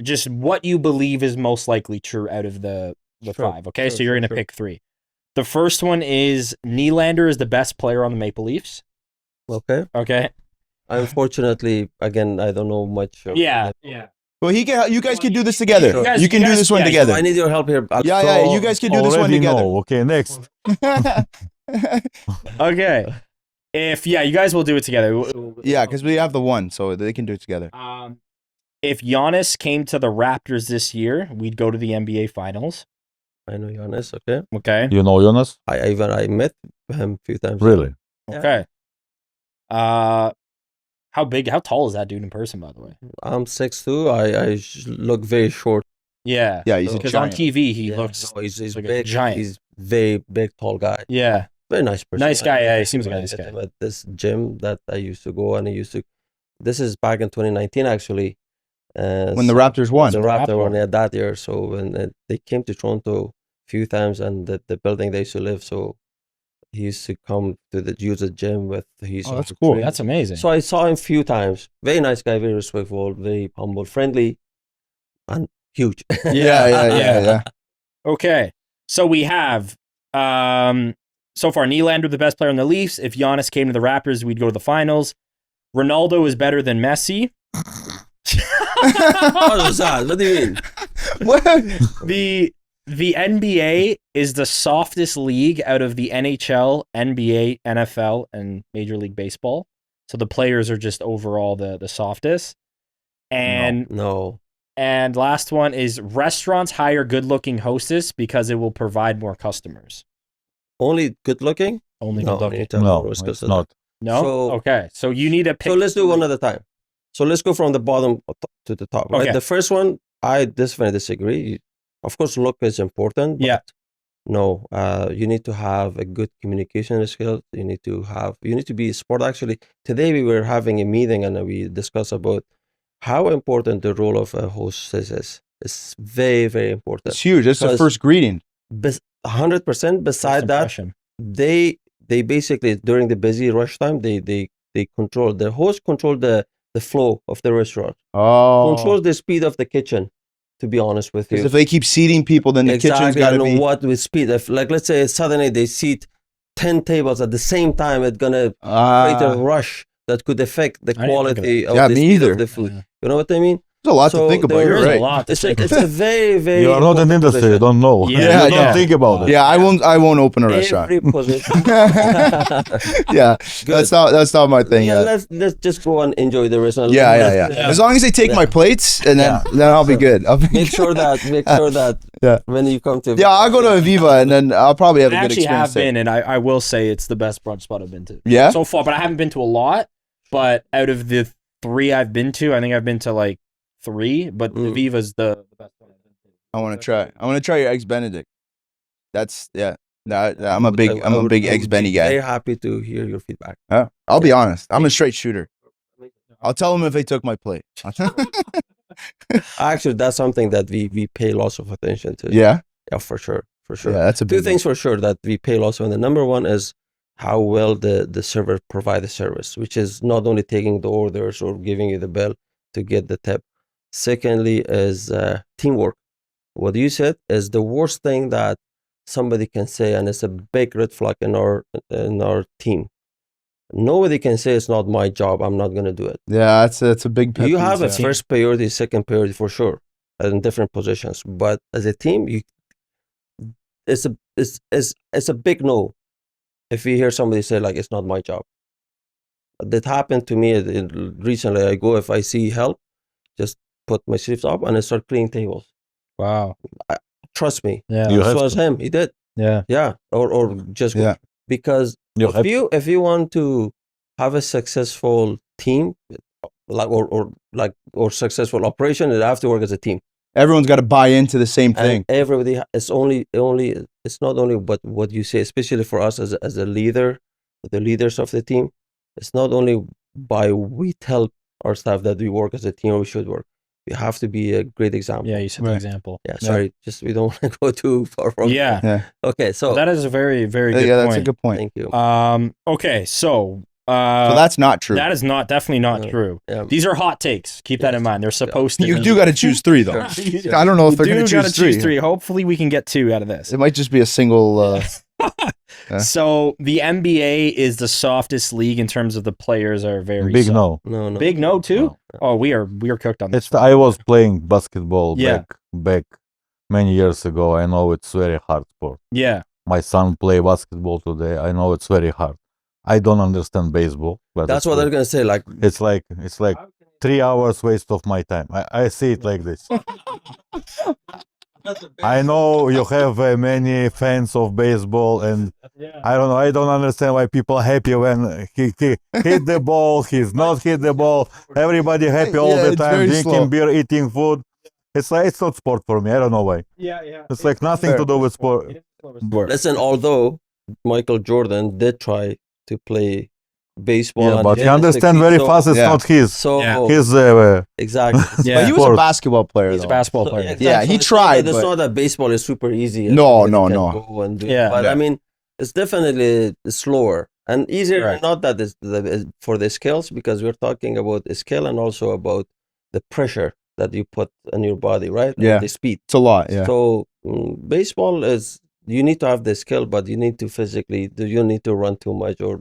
just what you believe is most likely true out of the Sure, 5. Okay, sure, so you're sure, gonna sure. pick 3. The first one is Nylander is the best player on the Maple Leafs. Okay. Okay. Unfortunately, again, I don't know much. Yeah. Well, you guys can do this together. Sure. You can do this one yeah, together. I need your help here. Yeah, you guys can do this one Already together. know. Okay, next. Okay. If you guys will do it together. Yeah, because we have the one, so they can do it together. If Giannis came to the Raptors this year, we'd go to the NBA Finals. I know Giannis. Okay. Okay. You know Jonas? I met him a few times. Really? Yeah. Okay. How tall is that dude in person, by the way? I'm 6'2". I look very short. Yeah. Yeah, he's a Because on giant. TV he Yeah, looks no, he's like a big. giant. He's very big, tall guy. yeah. Very nice person. Nice guy, yeah, he seems like a I nice met guy. him at this gym that I used to go, and I used to. This is back in 2019, actually. When the Raptors won. The Raptor Raptor won. won, yeah, that year. So when they came to Toronto a few times, and the building they used to live, so he used to come to use the gym with his. Oh, that's cool. That's amazing. So I saw him a few times. Very nice guy, very respectful, very humble, friendly, and huge. Yeah. Okay. So we have so far Nylander the best player in the Leafs. If Giannis came to the Raptors, we'd go to the finals. Ronaldo is better than Messi. What was that? What do you mean? What? The NBA is the softest league out of the NHL, NBA, NFL, and Major League Baseball. So the players are just overall the softest. And No. and last one is restaurants hire good-looking hostess because it will provide more customers. Only good looking? Only No, good-looking. anytime No, more is it's good. not. No? So- Okay. So you need to pick. So let's do one at a time. So let's go from the bottom to the top. Right? Okay. The first one, I definitely disagree. Of course, look is important. But Yeah. No, you need to have a good communication skill. You need to be sport. Actually, today we were having a meeting and we discussed about how important the role of a hostess is. It's very, very important. It's huge. It's the Because- first greeting. 100%. First Beside that, impression. they basically during the busy rush time they control the host control the flow of the restaurant, control Oh. the speed of the kitchen, to be honest with Because you. if they keep seating people, then the kitchen's got to and be. what with speed, if like let's say suddenly they seat 10 tables at the same time, it's gonna create a rush that could affect the I didn't think of quality of Yeah, the me speed either. of the food. Yeah. You know what I mean? There's a lot So to think about. there You're is There's right. a lot to It's a, think it's about. a very, very You are not in important industry. You position. don't know. Yeah, you don't yeah. think about it. Yeah, I won't open a restaurant. Every position. Yeah, Good. that's not my thing. Yeah, Yeah, let's just go and enjoy the restaurant. yeah. As long as they take my plates, and then I'll be good. I'll be Make sure that Yeah. when you come to Yeah, I'll go to Evviva, and then I'll probably have a I good actually experience have there. been, and I will say it's the best brunch spot I've been to. Yeah? So far, but I haven't been to a lot. But out of the 3 I've been to, I think I've been to like 3, but Mm. Viva's the best one I've been to. I want to try your eggs Benedict. That's I'm a big eggs Benny guy. Very happy to hear your feedback. I'll be honest. I'm a straight shooter. I'll tell them if they took my plate. Actually, that's something that we pay lots of attention to. Yeah, for sure, for sure. yeah, that's a big Two things for sure that we pay lots of. And the number one is how well the server provide the service, which is not only taking the orders or giving you the bill to get the tip. Secondly is teamwork. What you said is the worst thing that somebody can say, and it's a big red flag in our team. Nobody can say it's not my job. I'm not going to do it. Yeah, that's a big pet You peeve, have a yeah. first priority, second priority for sure, in different positions. But as a team, it's a big no. If you hear somebody say like it's not my job, that happened to me recently. I go if I see help, just put my sleeves up and I start cleaning tables. Wow. Trust me. Yeah. You have So as to. him, he did. Yeah. Yeah, or just Yeah. because You have if you want to have a successful team, like or successful operation, you have to work as a team. Everyone's got to buy into the same thing. And everybody, it's not only but what you say, especially for us as a leader, the leaders of the team. It's not only by we tell our staff that we work as a team or we should work. We have to be a great example. Yeah, you set the Right. example. Yeah, sorry, just we don't want to go too far from. Yeah. Yeah, Okay, so Well, that is a very, very good yeah, that's point. a good point. thank you. Okay, so So that's not true. that is definitely not No. true. Yeah. These are hot takes. Keep that in mind. They're supposed to. You be. do got to choose 3 though. Sure. I don't know if they're You going do to gotta choose 3. Hopefully, we can get 2 out of this. It might just be a single. Yeah. So the NBA is the softest league in terms of the players are very Big soft. no. No. Big no too. No. Oh, we are cooked on this. I was playing basketball Yeah. back many years ago. I know it's very hard sport. Yeah. My son play basketball today. I know it's very hard. I don't understand baseball. But That's it's what like- they're gonna say. Like, It's like 3 hours waste of my time. I see it like this. I know you have many fans of baseball, and I don't know. I don't understand why people are happy when he hit the ball. He's not hit the ball. Everybody happy all Yeah, the it's time, very drinking slow. beer, eating food. It's like it's not sport for me. I don't know why. Yeah. It's like nothing to do with sport. Listen, although Michael Jordan did try to play baseball, Yeah, and but he you didn't understand succeed, very so, fast. It's Yeah. not his. so Yeah. His exactly. Yeah. But he was a Sport. basketball player, He's a though. basketball So, player. exactly. Yeah, he So tried, It's but- not that baseball is super easy. and No, anybody no, can no. Go and do Yeah. it. But Yeah. I mean, it's definitely slower and easier. Correct. Not that for the skills, because we're talking about the skill and also about the pressure that you put on your body, right? Yeah. And the speed. It's a lot. Yeah. So baseball is, you need to have the skill, but you need to physically. You need to run too much, or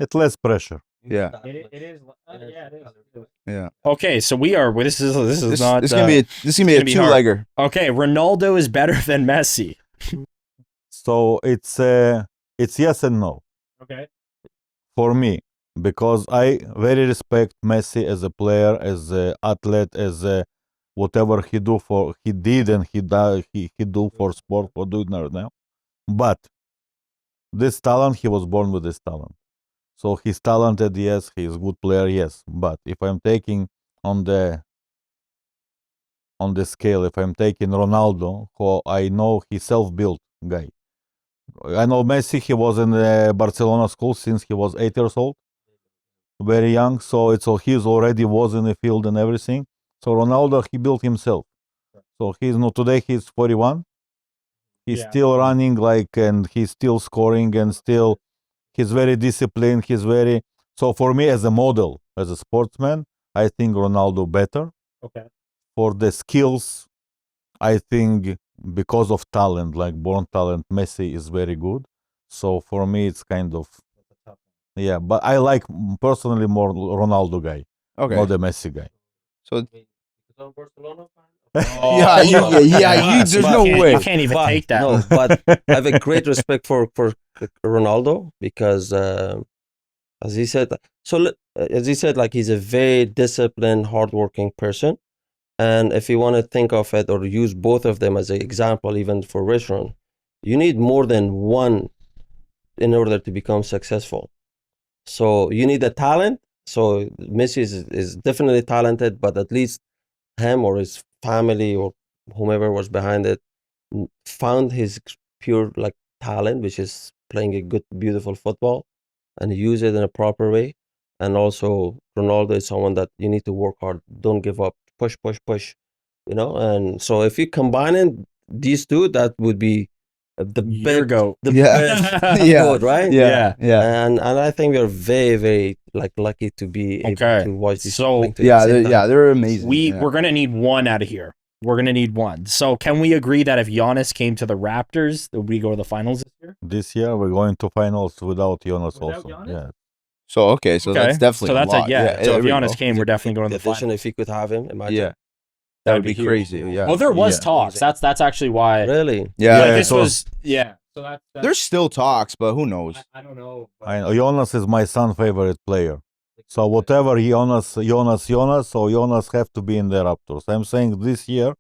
It's less pressure. Yeah. It is. Yeah, it is. Yeah. Okay, so we are. This is This not. is gonna be it's a gonna be hard. two-legger. Okay, Ronaldo is better than Messi. So it's yes and no Okay. for me, because I very respect Messi as a player, as a athlete, as a whatever he did and he do for sport, for doing right now. But this talent, he was born with this talent. So he's talented, yes. He's a good player, yes. But if I'm taking on the scale, if I'm taking Ronaldo, who I know he's self-built guy. I know Messi. He was in the Barcelona school since he was 8 years old, very young. So he's already was in the field and everything. So Ronaldo, he built himself. So he's not today. He's 41. He's still running and he's still scoring and still he's very disciplined. He's very so for me as a model, as a sportsman, I think Ronaldo better. Okay. For the skills, I think because of talent, like born talent, Messi is very good. So for me, it's kind of yeah. But I like personally more Ronaldo guy, Okay. not the Messi guy. So Oh, yeah, there's I no can't- way. I can't even But- take that. No, but I have a great respect for Ronaldo, because as he said, as he said, like, he's a very disciplined, hardworking person. And if you want to think of it or use both of them as an example, even for restaurant, you need more than one in order to become successful. So you need the talent. So Messi is definitely talented, but at least him or his family or whomever was behind it found his pure like talent, which is playing a good, beautiful football, and use it in a proper way. And also, Ronaldo is someone that you need to work hard, don't give up, push, push, push, And so, if you combine these two, that would be the Your best, goat. the Yeah. best Yeah. goat, right? Yeah. Yeah. And I think we are very, very lucky to be able Okay. to watch these. So- playing to the Yeah. same time. They're amazing. Yeah. We're gonna need one out of here. We're gonna need one. So can we agree that if Giannis came to the Raptors, that we go to the finals this year? This year we're going to finals without Jonas Without also. Giannis? Yeah. So okay. So that's definitely so that's a lot. yeah. So there if we Giannis go. came, we're definitely going to The the addition, finals. if you could have him, imagine. Yeah. That Would be huge. crazy. Yeah. Well, there was Yeah. talks. That's actually why. Really? Yeah. Like, Yeah, this so- was yeah. So that's There's still talks, but who knows? I don't know. Jonas is my son's favorite player. So whatever Jonas, so Jonas have to be in the Raptors. I'm saying this year,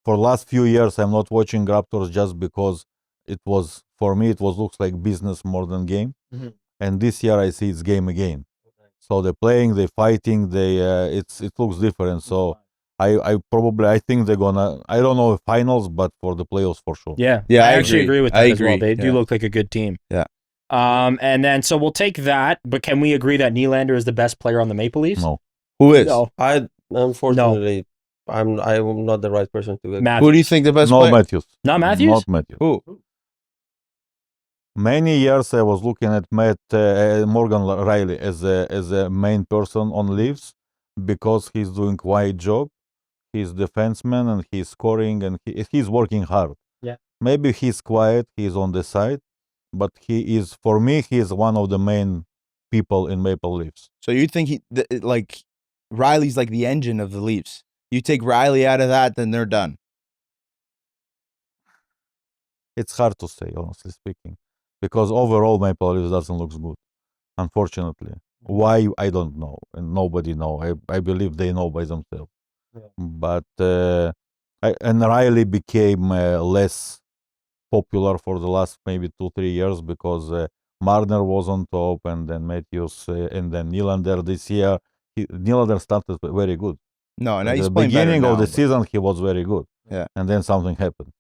for last few years, I'm not watching Raptors just because it was for me it was looks like business more than game. Mhm. And this year I see it's game again. So they're playing, they're fighting, it looks different. So I think they're gonna I don't know if finals, but for the playoffs for sure. Yeah, Yeah, I I actually agree. agree with I that as well. agree. They do Yeah. look like a good team. Yeah. And then so we'll take that, but can we agree that Nylander is the best player on the Maple Leafs? No. Who is? No, I unfortunately, I'm not the right person to. Matthews. Who do you think the best No player? Matthews. Not Matthews. Not Matthews. Who? Many years I was looking at Morgan Riley as a main person on Leafs because he's doing quite job. He's defenseman and he's scoring and he's working hard. Yeah. Maybe he's quiet, he's on the side, but he is for me he is one of the main people in Maple Leafs. So you think like Riley's like the engine of the Leafs? You take Riley out of that, then they're done. It's hard to say, honestly speaking, because overall Maple Leafs doesn't look good, unfortunately. Why I don't know, and nobody know. I believe they know by themselves. Yeah. But And Riley became less popular for the last maybe 2-3 years because Marner was on top, and then Matthews, and then Nylander this year. Nylander started very good. No, and At he's the playing better beginning now. of the but- season, he was very good. Yeah. And then something happened.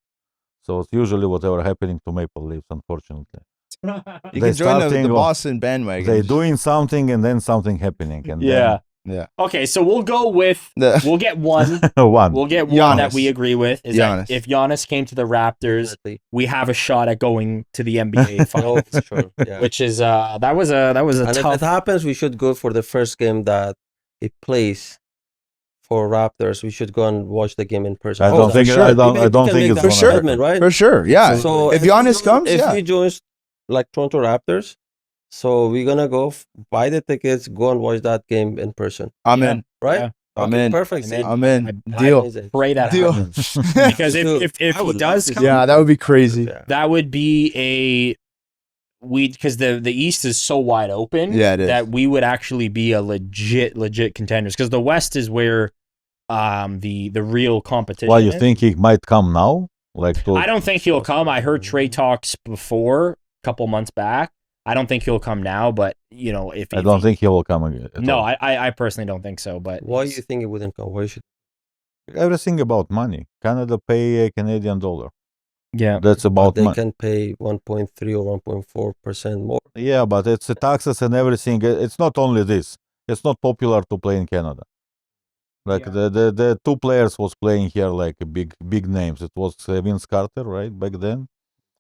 So it's usually whatever happening to Maple Leafs, unfortunately. You They can join the starting- Boston bandwagon. They Just- doing something and then something happening. And Yeah. Yeah. Okay, so we'll go with The- we'll get one. then one. We'll get one that Giannis. we agree with. Is Giannis. that if Giannis came to the Raptors, Definitely. we have a shot at going to the NBA No, finals. for sure. Yeah. Which is that was a And if tough. it happens, we should go for the first game that he plays for Raptors. We should go and watch the game in person. I Oh, don't for think sure. I don't We I don't can think make it's that For sure. commitment, right? For sure. Yeah. So if he Giannis joins- comes, if yeah. he joins like Toronto Raptors, so we're gonna go buy the tickets, go and watch that game in person, I'm Yeah. in. right? Yeah. I'm Okay, in. Perfect. I'm see? in. I'm in. I- Deal. Amazing. Pray that Deal. happens. Because Dude, if I he would does love to come, Yeah, that would be crazy. Yeah. that would be because the East is so wide open. Yeah, it is. That we would actually be a legit contenders because the West is where the real competition. Why you is. think he might come now? Like to I don't think he'll come. I heard trade talks before a couple months back. I don't think he'll come now, but you know if I don't think he will come again. at No, all. I personally don't think so. But Why you think it wouldn't come? Why should? Everything about money. Canada pay a Canadian dollar. yeah, That's But about they money. can pay 1.3 or 1.4% more. Yeah, but it's the taxes and everything. It's not only this. It's not popular to play in Canada. Like Yeah. the two players was playing here like big names. It was Vince Carter, right, back then,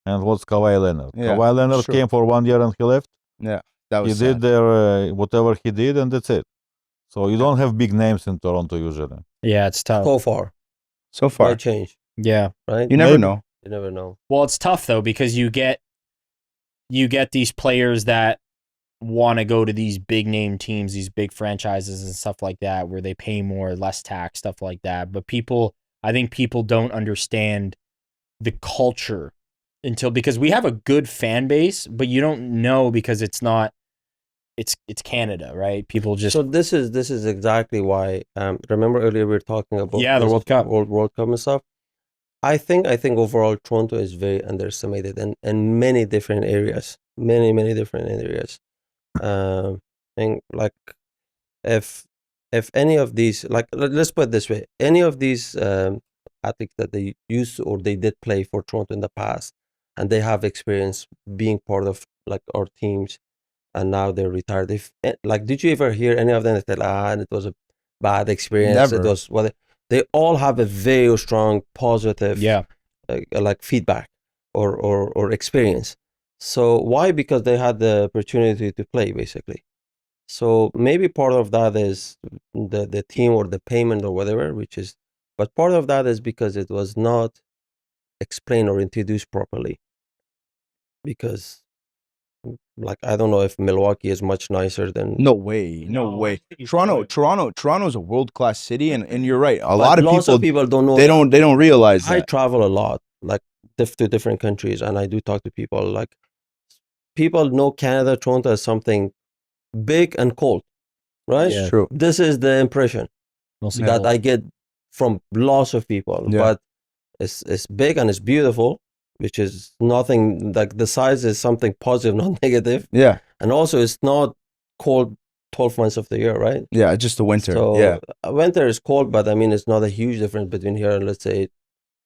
and was Kawhi Leonard. Yeah, Kawhi Leonard sure. came for 1 year and he left. Yeah. That He was did sad. their whatever he did, and that's it. So you don't have big names in Toronto usually. yeah, it's tough. So far, So far. might change, Yeah. right? You never Maybe. know. You never know. Well, it's tough though because you get these players that want to go to these big name teams, these big franchises and stuff like that, where they pay more, less tax, stuff like that. But I think people don't understand the culture because we have a good fan base, but you don't know because it's Canada, right? People just So this is exactly why. Remember earlier we were talking about Yeah, the this World Cup. World Cup and stuff. I think overall Toronto is very underestimated in many different areas, many different areas. And like if any of these, like let's put it this way, any of these athletes that they used to, or they did play for Toronto in the past, and they have experience being part of like our teams, and now they're retired. Like, did you ever hear any of them that said, it was a bad experience? It Never. was what they all have a very strong positive yeah. like feedback or experience. So why? Because they had the opportunity to play basically. So maybe part of that is the team or the payment or whatever, but part of that is because it was not explained or introduced properly. Because like I don't know if Milwaukee is much nicer than No way. No way. Toronto's a world-class city, and you're right. A but lot of lots people don't know. they don't realize I that. travel a lot, like to different countries, and I do talk to people. Like people know Canada, Toronto as something big and cold, right? Yeah. True. This is the impression Mostly that cold. I get from lots of people. Yeah. But it's big and it's beautiful, which is nothing like the size is something positive, not negative. Yeah. And also it's not cold 12 months of the year, right? Yeah. Just the winter. So yeah. Winter is cold, but I mean it's not a huge difference between here and let's say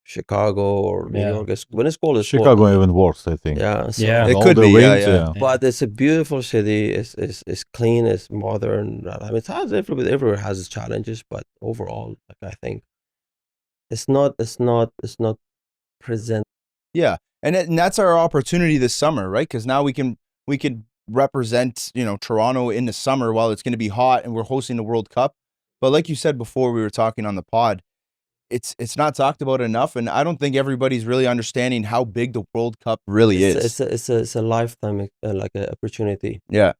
Chicago or New Yeah. York. When it's cold, it's Chicago cold. even worse, I think. Yeah. So, Yeah. It All could the be, yeah, winds, yeah. but it's a beautiful city. It's clean. It's modern. I mean, it has everywhere has its challenges, but overall, like I think it's not present. Yeah, and that's our opportunity this summer, right? Because now we can represent Toronto in the summer while it's going to be hot and we're hosting the World Cup. But like you said before, we were talking on the pod, it's not talked about enough, and I don't think everybody's really understanding how big the World Cup really is. It's a lifetime like a opportunity. Yeah,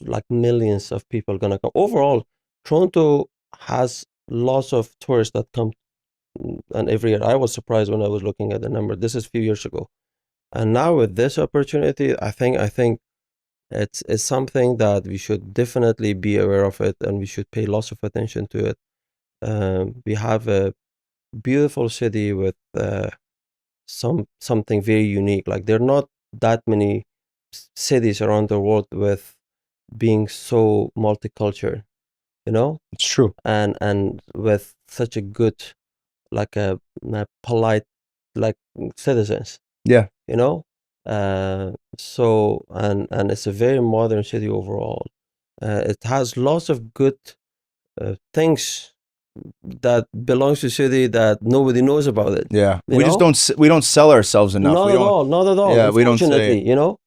Like millions of people gonna come. Overall, Toronto has lots of tourists that come, and every year I was surprised when I was looking at the number. This is a few years ago, and now with this opportunity, I think it's something that we should definitely be aware of it, and we should pay lots of attention to it. We have beautiful city with something very unique. Like there are not that many cities around the world with being so multicultural, you know, It's true. and with such a good, like a polite, like citizens, Yeah. you know. So and it's a very modern city overall. It has lots of good things that belongs to city that nobody knows about it. Yeah. You We just know? don't sell ourselves enough. Not we at don't. all, not at all. Yeah, we don't say Unfortunately, it. you know,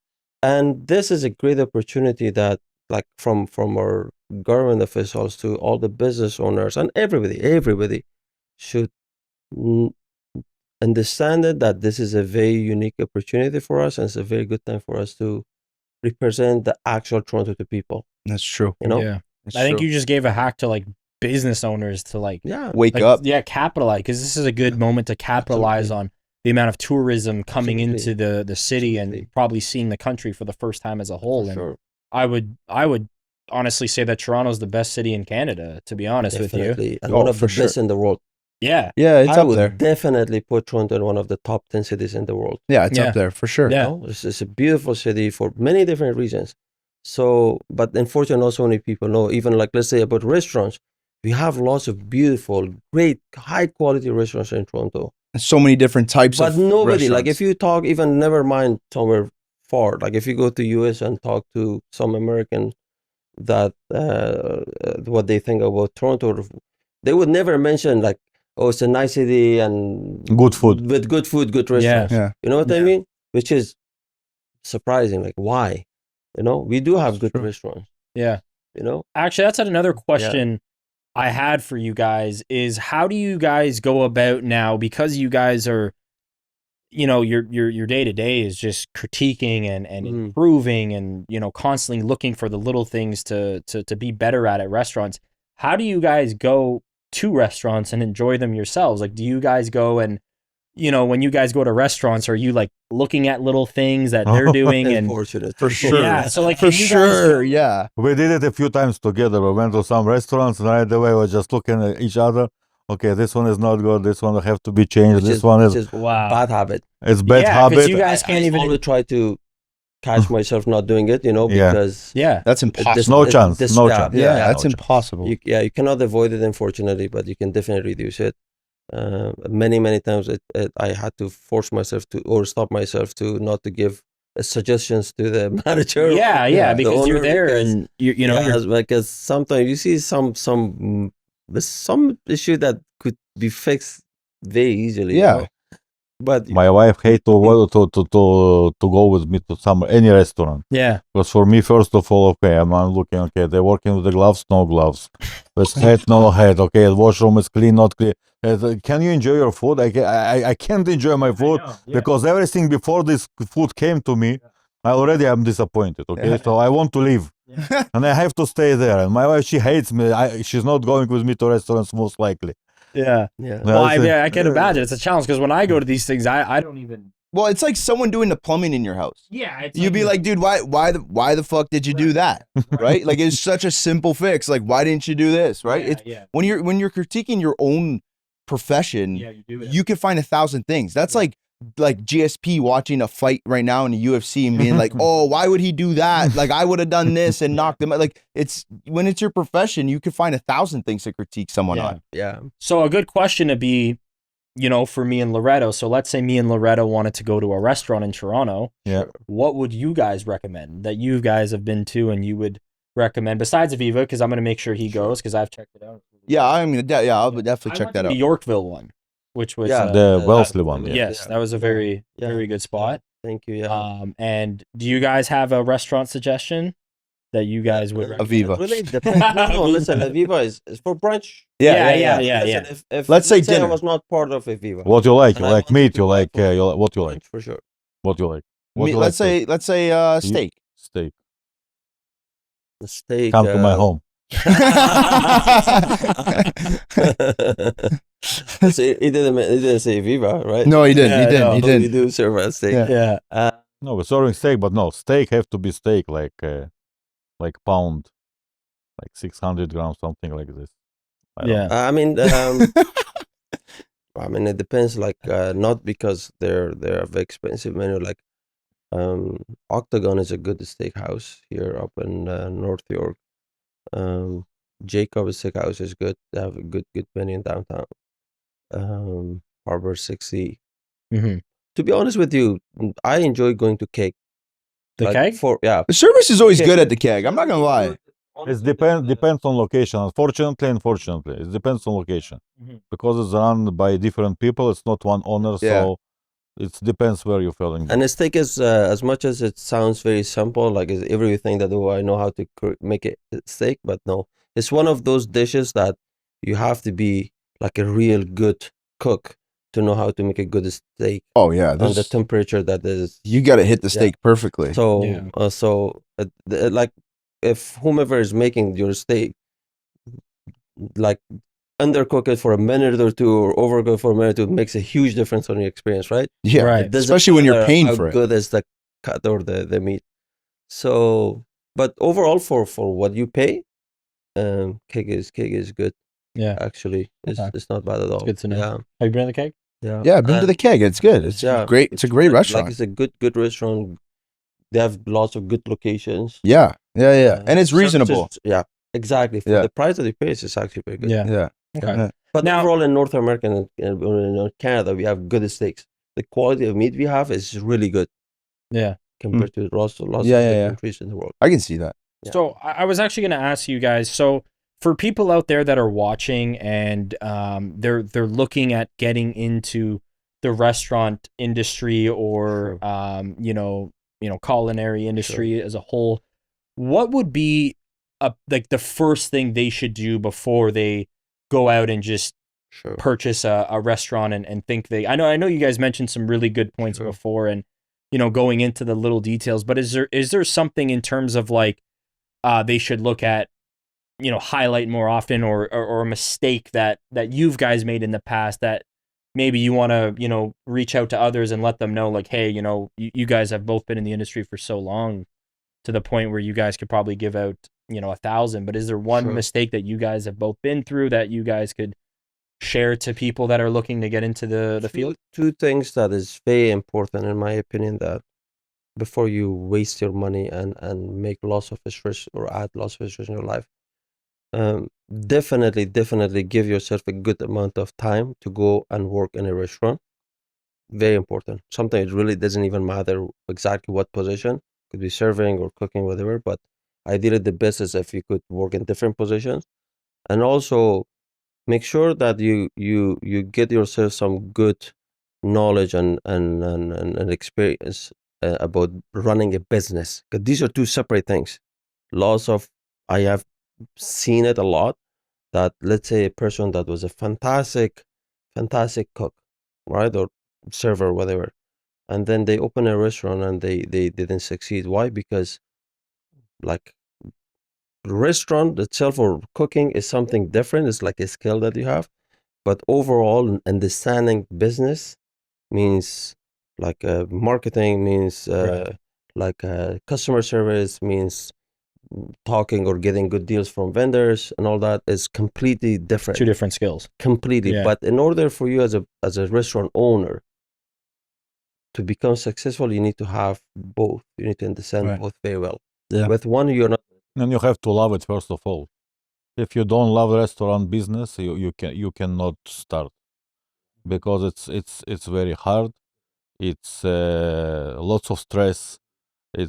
and this is a great opportunity that, like, from our government officials to all the business owners and everybody should n- understand it, that this is a very unique opportunity for us, and it's a very good time for us to represent the actual Toronto to people. That's true. You know, Yeah. It's I think true. you just gave a hack to like business owners to like yeah, Wake up. yeah, capitalize, because this is a good moment to capitalize Absolutely. on the amount of tourism coming Absolutely. into the city Absolutely. and probably seeing the country for the first time as a whole. for And sure, I would honestly say that Toronto's the best city in Canada, to be honest with you. definitely, and Oh, one of for the best in the world. Yeah. Yeah, it's I up would there. definitely put Toronto in one of the top 10 cities in the world. Yeah, it's Yeah. up there for sure. Yeah. You know, it's a beautiful city for many different reasons. So, but unfortunately, not so many people know. Even like, let's say about restaurants, we have lots of beautiful, great, high quality restaurants in Toronto. And so many different types But of nobody, like, restaurants. if you talk, even never mind somewhere far, like if you go to US and talk to some American that what they think about Toronto, they would never mention like, oh, it's a nice city and Good food. with good food, good Yeah. restaurants. Yeah. You know what I Yeah. mean? Which is surprising. Like, why? You know, we do have It's good true. restaurants. Yeah. You know, Actually, that's another question I had for you guys is how do you guys go about now, because you guys are, you know, your day to day is just critiquing and Mhm. improving and, you know, constantly looking for the little things to be better at restaurants. How do you guys go to restaurants and enjoy them yourselves? Like, do you guys go and, you know, when you guys go to restaurants, are you like looking at little things that they're doing and unfortunately, For sure. yeah, so like For can you guys go- sure. Yeah. We did it a few times together. We went to some restaurants and right away we're just looking at each other. Okay, this one is not good. This one will have to be changed. This one which is is Wow. bad habit. it's bad Yeah, 'cause habit. you guys can't I even always try to catch myself not doing it. You know, Yeah. because yeah. That's this- impossible. No this- chance, this- no yeah, chance. Yeah, yeah. that's no chance. impossible. You cannot avoid it, unfortunately, but you can definitely reduce it. Many times I had to force myself to, or stop myself to, not to give suggestions to the manager. Yeah, yeah, the because you're owner, there because, and you know, you're, because sometimes you see there's some issue that could be fixed very easily. Yeah. You know? But My wife hate to go with me to any restaurant. yeah. Because for me, first of all, okay, I'm looking, okay, they're working with the gloves, no gloves. With head, no head. Okay, the washroom is clean, not clean. Can you enjoy your food? I can't enjoy my food because everything before this food came to me, I already am disappointed. Okay, so I want to leave. And I have to stay there. And my wife, she hates me. She's not going with me to restaurants most likely. Yeah. yeah, Well, I That's it. mean, I can imagine it's a challenge because when I go to these things, I don't even. Well, it's like someone doing the plumbing in your house. Yeah, it's You'd be like, dude, why the fuck did you do that? Right? Like it's such a simple fix. Like, why didn't you do this? Right? It's yeah, when you're critiquing your own profession, you do you can find 1,000 things. That's like GSP watching a fight right now in the UFC and being like, oh, why would he do that? Like I would have done this and knocked him out. Like it's when it's your profession, you can find 1,000 things to critique someone Yeah. on. yeah. So a good question to be, you know, for me and Loretto. So let's say me and Loretto wanted to go to a restaurant in Toronto. Yeah. What would you guys recommend that you guys have been to and you would recommend besides Evviva? Because I'm gonna make sure he goes because I've checked it out. Yeah, I mean, yeah, I'll definitely I check went that to out. the Yorkville one, which was Yeah, The Wellesley one. Yeah. yes, that was a very Yeah. very good spot. Thank you. Yeah. And do you guys have a restaurant suggestion that you guys would recommend? Evviva. It really depends. No, listen, Evviva is for brunch. Yeah. Listen, if Let's say I dinner. was not part of Evviva. What you like? You And I like wanted meat? to You buy like for what you like? brunch, for sure. What you like? What you Let's like to- say steak. steak. The steak. Come to my home. So he didn't say Viva, right? No, he didn't. Yeah, he didn't. no, he So didn't. we do serve a steak. Yeah. Yeah. No, we're serving steak, but no, steak have to be steak like pound, like 600 grams, something like this. I don't Yeah. know. I mean, I mean, it depends. Like, not because they're a very expensive menu. Like, Octagon is a good steakhouse here up in North York. Jacob's Steakhouse is good. They have a good menu in downtown. Harbor 60. Mm-hmm. To be honest with you, I enjoy going to Cake. The Like, keg? The service is always Keg. good at the keg. I'm not gonna lie. It depends on location. Unfortunately, it depends on location Mhm. because it's run by different people. It's not one owner, so it depends where you're feeling. And the steak is, as much as it sounds very simple, like is everything that I know how to make it steak, but no, it's one of those dishes that you have to be like a real good cook to know how to make a good steak Oh yeah, on the temperature that is. you got to hit the steak perfectly. So, Yeah. like, if whomever is making your steak, like, undercook it for a minute or two or overcook for a minute or two, makes a huge difference on your experience, right? Yeah, Right. It doesn't especially when you're matter paying how for it. good is the cut or the meat. So, but overall, for what you pay, cake is good. Yeah. Actually, Okay. it's not bad at all. good to know. Yeah, Have you been to the keg? yeah, Yeah, I've been to the keg. It's good. It's great. It's a great good. restaurant. Like, it's a good restaurant. They have lots of good locations. Yeah, and it's Services- reasonable. Yeah, exactly. For Yeah. the price that they pay, it's actually very good. Yeah. Yeah. Okay. Yeah. But Now- overall, in North America and in Canada, we have good steaks. The quality of meat we have is really good Yeah. compared to lots of Yeah, other yeah. countries in the world. I can see that. Yeah. So I was actually going to ask you guys. So for people out there that are watching and they're looking at getting into the restaurant industry or culinary industry as a whole, what would be like the first thing they should do before they go out and just Sure. purchase a restaurant and think I know you guys mentioned some really good points Sure. before and going into the little details, but is there something in terms of like they should look at highlight more often or a mistake that you've guys made in the past that maybe you want to reach out to others and let them know, like, hey, you guys have both been in the industry for so long to the point where you guys could probably give out 1,000, but is there one Sure. mistake that you guys have both been through that you guys could share to people that are looking to get into the field? Two things that is very important in my opinion, that before you waste your money and make lots of stress or add lots of stress in your life, definitely give yourself a good amount of time to go and work in a restaurant. Very important. Sometimes it really doesn't even matter exactly what position. Could be serving or cooking, whatever, but ideally the best is if you could work in different positions. And also make sure that you get yourself some good knowledge and experience about running a business, because these are two separate things. I have seen it a lot, that let's say a person that was a fantastic cook, right, or server, whatever, and then they open a restaurant and they didn't succeed. Why? Because, like, restaurant itself or cooking is something different. It's like a skill that you have, but overall understanding business means, like, marketing means, Right. like, customer service means, talking or getting good deals from vendors and all that is completely different. Two different skills. Completely. Yeah. But in order for you as a restaurant owner to become successful, you need to have both. You need to understand Right. both very well. Yeah. With one, you're not. And you have to love it first of all. If you don't love restaurant business, you cannot start because it's very hard. It's lots of stress.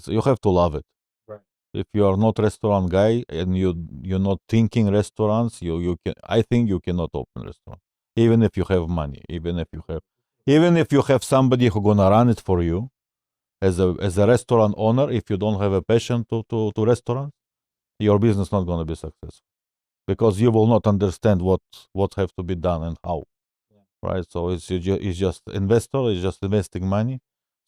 You have to love it. Right. If you are not restaurant guy and you're not thinking restaurants, I think you cannot open restaurant. Even if you have money, even if you have somebody who gonna run it for you as a restaurant owner, if you don't have a passion to restaurants, your business not gonna be successful because you will not understand what have to be done and how. Right? So it's just investor is just investing money.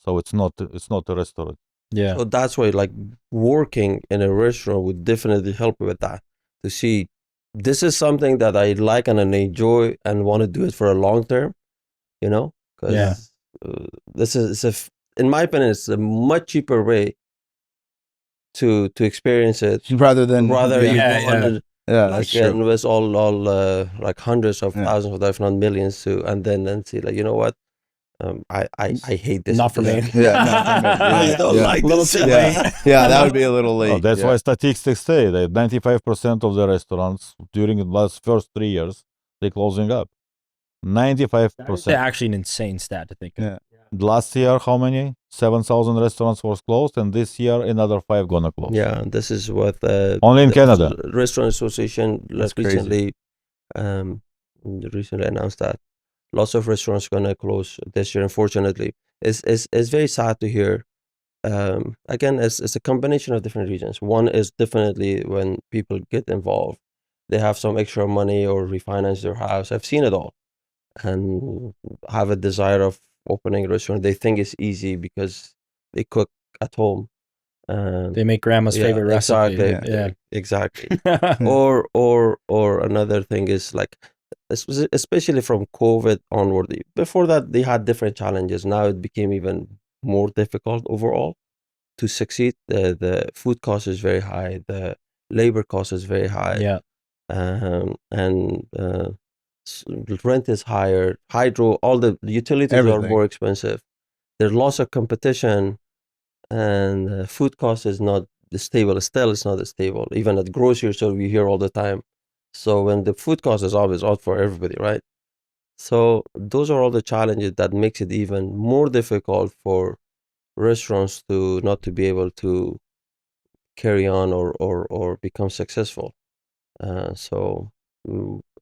So it's not a restaurant. Yeah. So that's why, like, working in a restaurant would definitely help with that. To see, this is something that I like and I enjoy and want to do it for a long term, because Yeah. this is in my opinion, it's a much cheaper way to experience it Rather than rather you Yeah, go on yeah. Yeah, like that's true. invest all like hundreds of Yeah. thousands of dollars, if not millions, to and then see like, you know what, I hate this. Not for me. Yeah, not for me. I Yeah, don't yeah. like Little this. too Yeah, late. yeah, that would be a little Oh, late. that's yeah. why statistics say that 95% of the restaurants during the last first 3 years they're closing up. That is 95%. actually an insane stat to think of. Yeah. Last year, how many? 7,000 restaurants was closed, and this year another 5 gonna close. Yeah, this is what Only in the Canada. Restaurant Association That's crazy. um recently announced that lots of restaurants gonna close this year. Unfortunately, it's very sad to hear. Again, it's a combination of different reasons. One is definitely when people get involved, they have some extra money or refinance their house. I've seen it all, and have a desire of opening a restaurant. They think it's easy because they cook at home. They make grandma's Yeah, favorite recipe. exactly. Yeah. Exactly. Yeah. Or another thing is like, especially from COVID onward. Before that, they had different challenges. Now it became even more difficult overall to succeed. The food cost is very high. The labor cost is very high. Yeah. And rent is higher. Hydro, all the utilities are Everything. more expensive. There's lots of competition, and food cost is not stable. Still, it's not stable. Even at grocery store, we hear all the time. So when the food cost is always out for everybody, right? So those are all the challenges that makes it even more difficult for restaurants to not to be able to carry on or become successful. So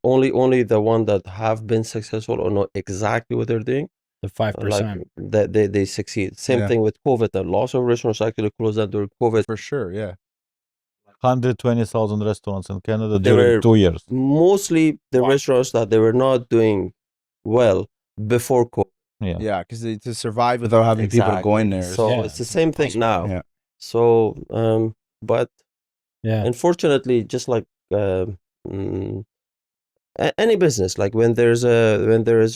only the one that have been successful or know exactly what they're doing, The like 5%. that they succeed. Same Yeah. thing with COVID. A lot of restaurants actually closed down during COVID. For sure. Yeah. 120,000 restaurants in Canada They during were 2 years. mostly the Wow. restaurants that they were not doing well before COVID. Yeah. Yeah, because to survive without having people going there. is- So Yeah, it's the it's same thing now. Yeah. So but Yeah. unfortunately, just like mm, any business, like when there is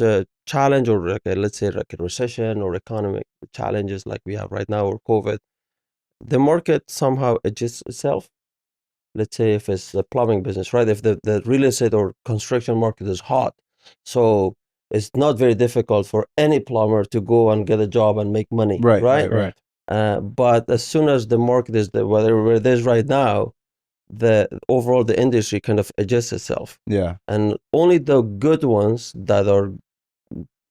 a challenge or like let's say like a recession or economic challenges like we have right now or COVID, the market somehow adjusts itself. Let's say if it's the plumbing business, right? If the real estate or construction market is hot, so it's not very difficult for any plumber to go and get a job and make money, Right. right? Right. Right. But as soon as the market is where it is right now, the overall the industry kind of adjusts itself, Yeah. and only the good ones that are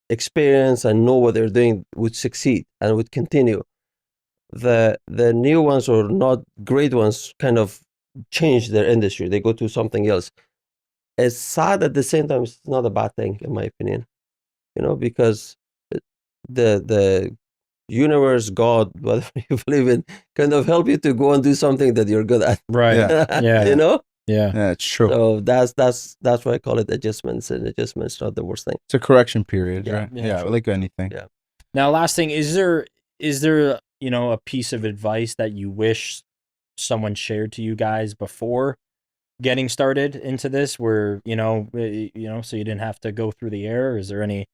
experienced and know what they're doing would succeed and would continue. The new ones or not great ones kind of change their industry. They go to something else. It's sad at the same time. It's not a bad thing, in my opinion. Because the universe, God, whatever you believe in, kind of help you to go and do something that you're good at. Right. Yeah. Yeah. Yeah. Yeah. It's true. So that's why I call it adjustments, and adjustments not the worst thing. It's a correction period, Yeah. right? Yeah, Yeah. true. Like anything. Yeah. Now, last thing, is there a piece of advice that you wish someone shared to you guys before getting started into this, where so you didn't have to go through the air? Is there any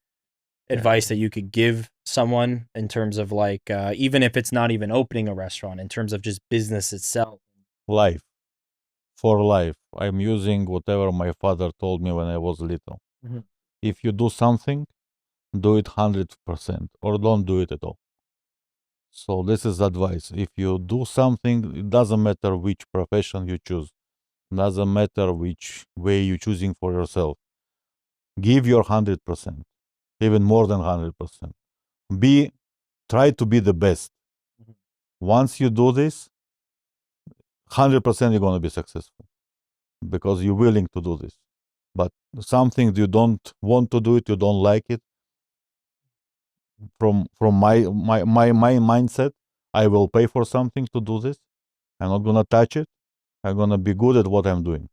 advice that you could give someone in terms of like even if it's not even opening a restaurant, in terms of just business itself? Life. For life. I'm using whatever my father told me when I was little. Mhm. If you do something, do it 100% or don't do it at all. So this is advice. If you do something, it doesn't matter which profession you choose. Doesn't matter which way you're choosing for yourself. Give your 100%, even more than 100%. Try to be the best. Mhm. Once you do this, 100% you're going to be successful because you're willing to do this. But something you don't want to do it, you don't like it. From my mindset, I will pay for something to do this. I'm not going to touch it. I'm going to be good at what I'm doing.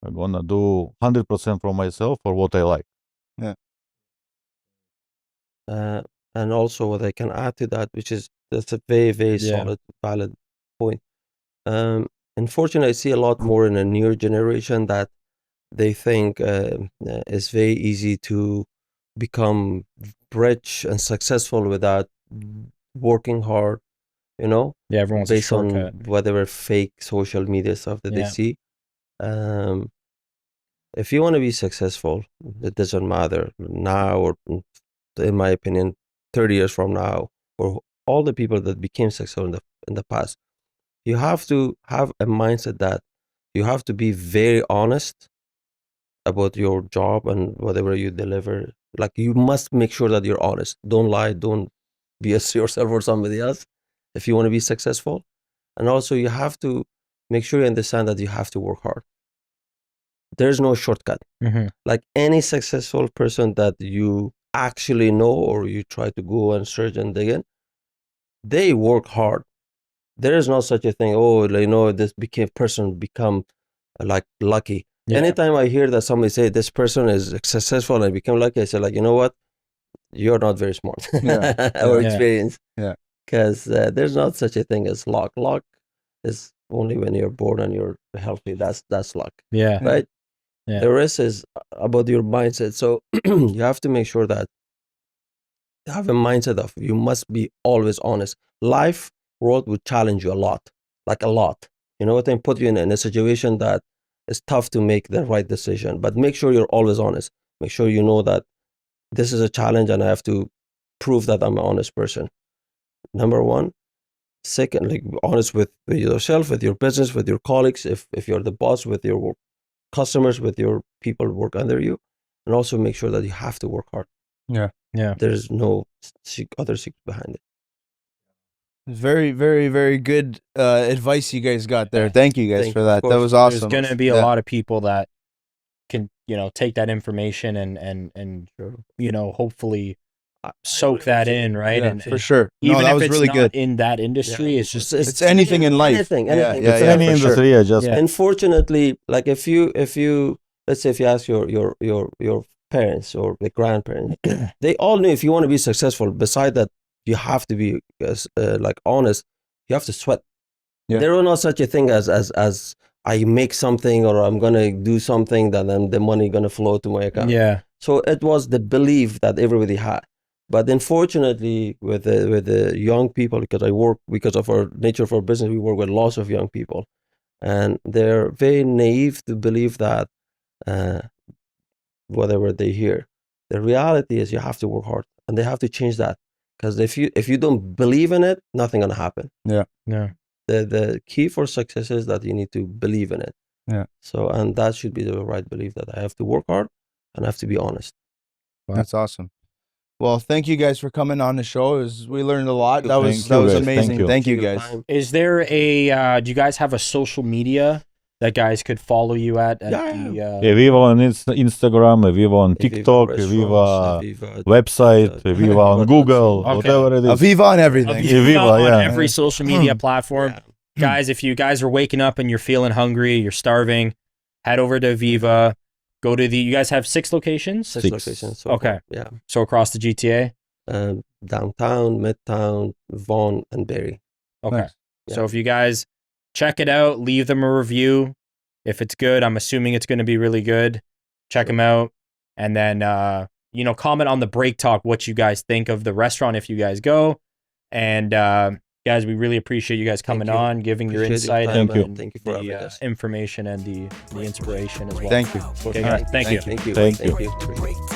I'm going to do 100% for myself for what I like. And also what I can add to that, which is that's a very, very Yeah. solid, valid point. Unfortunately, I see a lot more in a newer generation that they think it's very easy to become rich and successful without working hard, Yeah, everyone's a based on shortcut. whatever fake social media stuff that they Yeah. see. If you want to be successful, it doesn't matter now or, in my opinion, 30 years from now, or all the people that became successful in the past. You have to have a mindset that you have to be very honest about your job and whatever you deliver. Like, you must make sure that you're honest. Don't lie. Don't BS yourself or somebody else if you want to be successful. And also, you have to make sure you understand that you have to work hard. There's no shortcut. Like any successful person that you actually know or you try to go and search and dig in, they work hard. There is no such a thing, oh, this person become like lucky. Yeah. Anytime I hear that somebody say this person is successful and become lucky, I say, like, you know what? You're not very smart or experienced. Yeah. Because there's not such a thing as luck. Luck is only when you're born and you're healthy. That's luck. Yeah. Right? Yeah. The rest is about your mindset. So you have to make sure that you have a mindset of you must be always honest. Life world will challenge you a lot, like a lot. You know what I mean? Put you in a situation that is tough to make the right decision. But make sure you're always honest. Make sure you know that this is a challenge and I have to prove that I'm an honest person. Number one. Second, like, honest with yourself, with your business, with your colleagues, if you're the boss, with your customers, with your people who work under you. And also make sure that you have to work hard. Yeah. There's no other secret behind it. Very, very, very good advice you guys got there. Yeah. Thank you guys Thank for you. that. Of That course. was awesome. There's going to be a Yeah. lot of people that can, take that information and hopefully soak that in, right? Yeah, and for sure. No, even that if was it's really not good. in that industry, it's just It's anything in life. Anything. Yeah, It's yeah, any for sure. industry, yeah, just Yeah. Unfortunately, like if you let's say if you ask your parents or the grandparents, they all knew if you want to be successful, beside that you have to be like honest, you have to sweat. Yeah. There was not such a thing as I make something or I'm gonna do something that then the money gonna flow to my account. Yeah. So it was the belief that everybody had. But unfortunately, with the young people, because of our nature of our business, we work with lots of young people, and they're very naive to believe that whatever they hear. The reality is you have to work hard, and they have to change that. Because if you don't believe in it, nothing gonna happen. Yeah. The key for success is that you need to believe in it. Yeah. So, and that should be the right belief, that I have to work hard and I have to be honest. That's awesome. Well, thank you guys for coming on the show. We learned a lot. That was Thank you, guys. amazing. Thank you. Thank you Your guys. time. Is there do you guys have a social media that guys could follow you at? Evviva on Instagram, Evviva on TikTok, Evviva Evviva website, Evviva on Google, Okay. whatever it is. Aviva on everything. Evviva, on yeah. every social media platform. Guys, if you guys are waking up and you're feeling hungry, you're starving, head over to Evviva. Go to you guys have 6 locations? Six Six. locations. So Okay. far, yeah. So across the GTA? Downtown, Midtown, Vaughan, and Barrie. Okay. Nice. So if you guys check it out, leave them a review. If it's good, I'm assuming it's going to be really good. Check them out. And then, comment on the Break Talk what you guys think of the restaurant if you guys go. And guys, we really appreciate you guys coming Thank you. on, giving your Appreciate insight time, Thank you. and thank you for having the us. information and the inspiration as well. Thank you. Okay, guys. Thank you. Thank you. Thank you. Thank you.